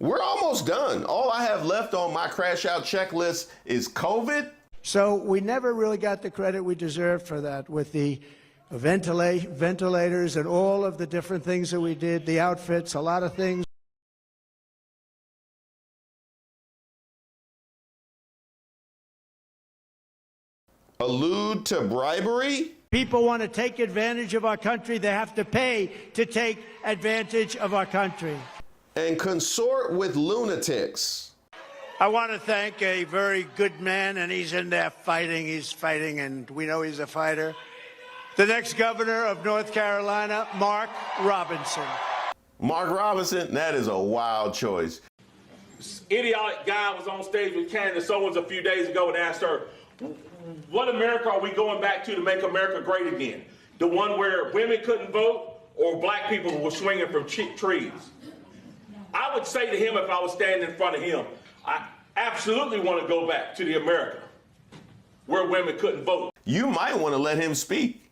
We're almost done. All I have left on my crash out checklist is COVID. So we never really got the credit we deserved for that with the ventilators and all of the different things that we did, the outfits, a lot of things. Allude to bribery? People want to take advantage of our country. They have to pay to take advantage of our country. And consort with lunatics. I want to thank a very good man, and he's in there fighting. He's fighting, and we know he's a fighter. The next governor of North Carolina, Mark Robinson. Mark Robinson, that is a wild choice. This idiotic guy was on stage with Candace Owens a few days ago and asked her, what America are we going back to make America great again? The one where women couldn't vote or black people were swinging from trees? I would say to him if I was standing in front of him, I absolutely want to go back to the America where women couldn't vote. You might want to let him speak.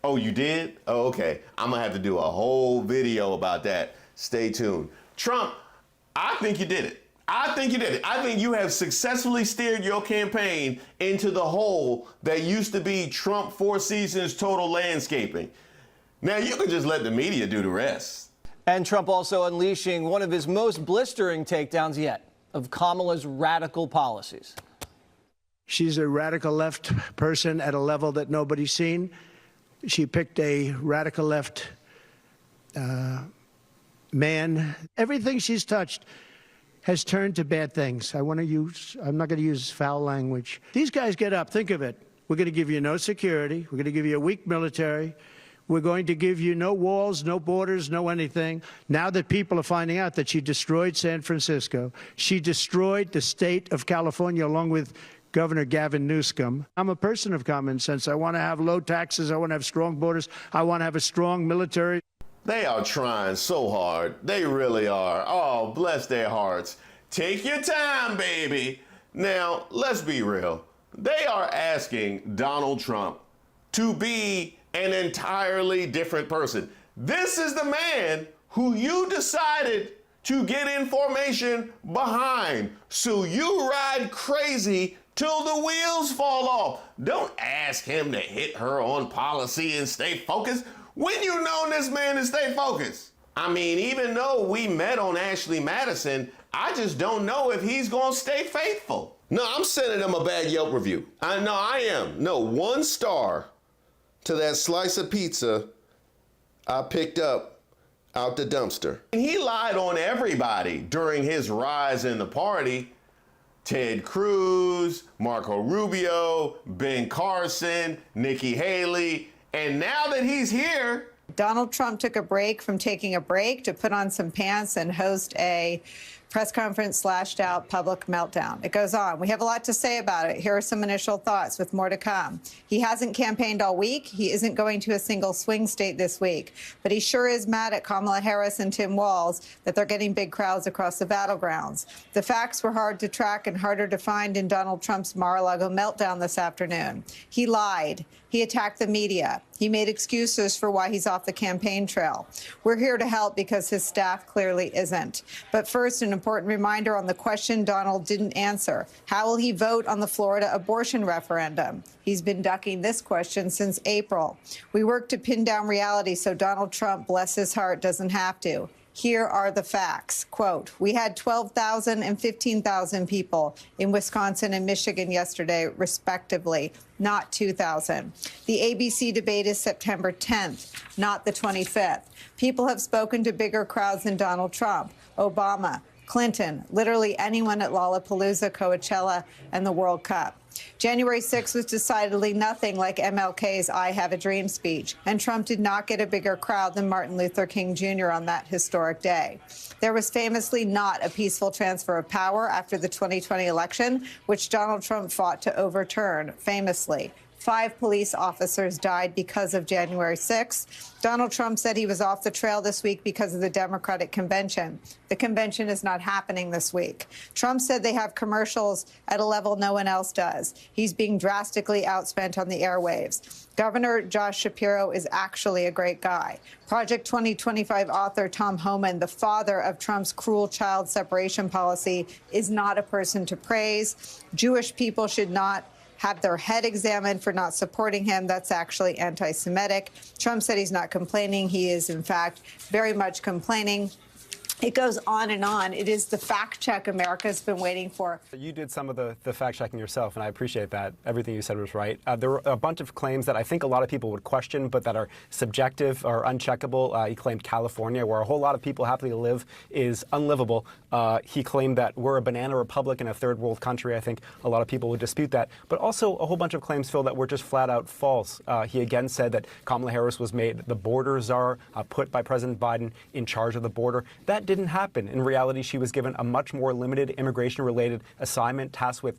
Oh, you did? Oh, okay. I'm going to have to do a whole video about that. Stay tuned. Trump, I think you did it. I think you did it. I think you have successfully steered your campaign into the hole that used to be Trump 4 seasons total landscaping. Now you can just let the media do the rest. And Trump also unleashing one of his most blistering takedowns yet of Kamala's radical policies. She's a radical left person at a level that nobody's seen. She picked a radical left man. Everything she's touched has turned to bad things. I'm not going to use foul language. These guys get up, think of it. We're going to give you no security. We're going to give you a weak military. We're going to give you no walls, no borders, no anything. Now that people are finding out that she destroyed San Francisco, she destroyed the state of California along with Governor Gavin Newsom. I'm a person of common sense. I want to have low taxes. I want to have strong borders. I want to have a strong military. They are trying so hard. They really are. Oh, bless their hearts. Take your time, baby. Now, let's be real. They are asking Donald Trump to be an entirely different person. This is the man who you decided to get information behind. So you ride crazy till the wheels fall off. Don't ask him to hit her on policy and stay focused. When you known this man to stay focused? I mean, even though we met on Ashley Madison, I just don't know if he's gonna stay faithful. No, I'm sending him a bad Yelp review. I am. No, 1 star to that slice of pizza I picked up out the dumpster. And he lied on everybody during his rise in the party. Ted Cruz, Marco Rubio, Ben Carson, Nikki Haley, and now that he's here, Donald Trump took a break from taking a break to put on some pants and host a press conference slashed out public meltdown. It goes on. We have a lot to say about it. Here are some initial thoughts with more to come. He hasn't campaigned all week. He isn't going to a single swing state this week, but he sure is mad at Kamala Harris and Tim Walz that they're getting big crowds across the battlegrounds. The facts were hard to track and harder to find in Donald Trump's Mar-a-Lago meltdown this afternoon. He lied. He attacked the media. He made excuses for why he's off the campaign trail. We're here to help because his staff clearly isn't. But first, an important reminder on the question Donald didn't answer. How will he vote on the Florida abortion referendum? He's been ducking this question since April. We work to pin down reality so Donald Trump, bless his heart, doesn't have to. Here are the facts. Quote, we had 12,000 and 15,000 people in Wisconsin and Michigan yesterday, respectively, not 2,000. The ABC debate is September 10th, not the 25th. People have spoken to bigger crowds than Donald Trump, Obama, Clinton, literally anyone at Lollapalooza, Coachella, and the World Cup. January 6th was decidedly nothing like MLK's I Have a Dream speech, and Trump did not get a bigger crowd than Martin Luther King Jr. on that historic day. There was famously not a peaceful transfer of power after the 2020 election, which Donald Trump fought to overturn, famously. 5 police officers died because of January 6th. Donald Trump said he was off the trail this week because of the Democratic convention. The convention is not happening this week. Trump said they have commercials at a level no one else does. He's being drastically outspent on the airwaves. Governor Josh Shapiro is actually a great guy. Project 2025 author Tom Homan, the father of Trump's cruel child separation policy, is not a person to praise. Jewish people should not have their head examined for not supporting him. That's actually anti-Semitic. Trump said he's not complaining. He is, in fact, very much complaining. It goes on and on. It is the fact check America's been waiting for. You did some of the fact checking yourself, and I appreciate that. Everything you said was right. There were a bunch of claims that I think a lot of people would question, but that are subjective or uncheckable. He claimed California, where a whole lot of people happily live, is unlivable. He claimed that we're a banana republic in a third world country. I think a lot of people would dispute that. But also a whole bunch of claims, Phil, that were just flat out false. He again said that Kamala Harris was made the border czar, put by President Biden in charge of the border. That didn't happen. In reality, she was given a much more limited immigration-related assignment tasked with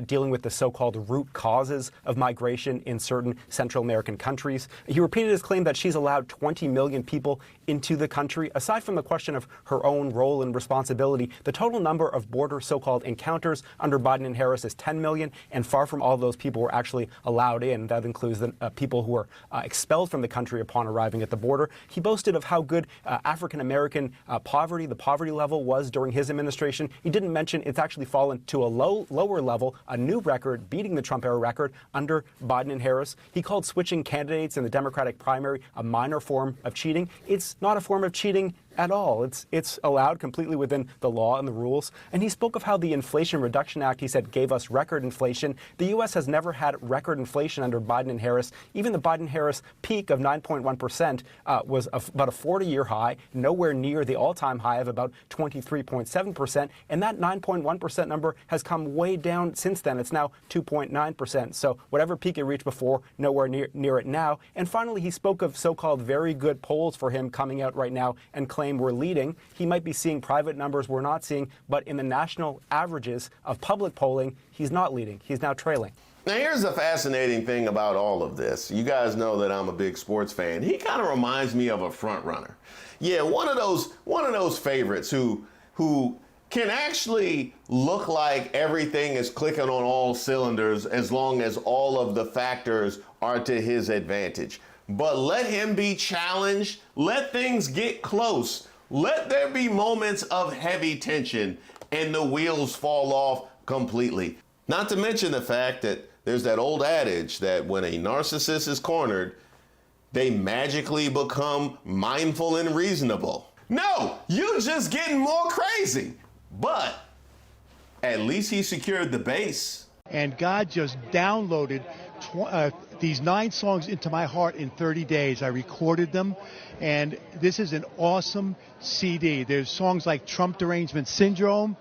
dealing with the so-called root causes of migration in certain Central American countries. He repeated his claim that she's allowed 20 million people into the country. Aside from the question of her own role and responsibility, the total number of border so-called encounters under Biden and Harris is 10 million, and far from all of those people were actually allowed in. That includes the people who were expelled from the country upon arriving at the border. He boasted of how good African-American poverty, the poverty level, was during his administration. He didn't mention it's actually fallen to a lower level, a new record, beating the Trump-era record under Biden and Harris. He called switching candidates in the Democratic primary a minor form of cheating. It's not a form of cheating at all. It's allowed completely within the law and the rules. And he spoke of how the Inflation Reduction Act, he said, gave us record inflation. The U.S. has never had record inflation under Biden and Harris. Even the Biden-Harris peak of 9.1% was about a 40-year high, nowhere near the all-time high of about 23.7%. And that 9.1% number has come way down since then. It's now 2.9%. So whatever peak it reached before, nowhere near it now. And finally, he spoke of so-called very good polls for him coming out right now and claimed we're leading. He might be seeing private numbers we're not seeing, but in the national averages of public polling, he's not leading. He's now trailing. Now, here's the fascinating thing about all of this. You guys know that I'm a big sports fan. He kind of reminds me of a front runner. Yeah, one of those favorites who can actually look like everything is clicking on all cylinders as long as all of the factors are to his advantage. But let him be challenged. Let things get close. Let there be moments of heavy tension and the wheels fall off completely. Not to mention the fact that there's that old adage that when a narcissist is cornered, they magically become mindful and reasonable. No, you're just getting more crazy. But at least he secured the base. And God just downloaded these 9 songs into my heart in 30 days. I recorded them, and this is an awesome CD. There's songs like Trump Derangement Syndrome,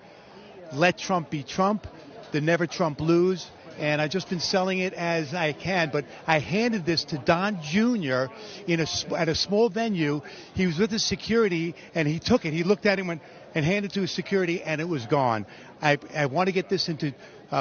Let Trump Be Trump, the Never Trump Blues, and I've just been selling it as I can. But I handed this to Don Jr. At a small venue. He was with his security, and he took it. He looked at it and handed it to his security, and it was gone. I want to get this into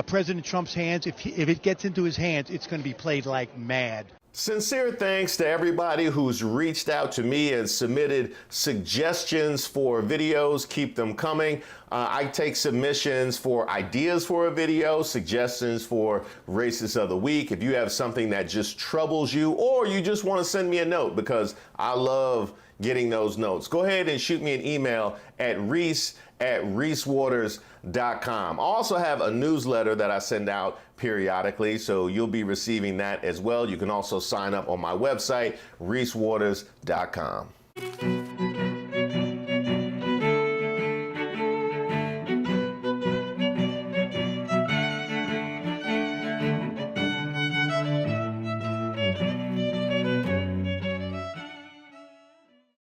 President Trump's hands. If it gets into his hands, it's going to be played like mad. Sincere thanks to everybody who's reached out to me and submitted suggestions for videos. Keep them coming. I take submissions for ideas for a video, suggestions for Racist of the Week. If you have something that just troubles you, or you just want to send me a note, because I love getting those notes, go ahead and shoot me an email at reesewaters.com. I also have a newsletter that I send out periodically, so you'll be receiving that as well. You can also sign up on my website, reesewaters.com.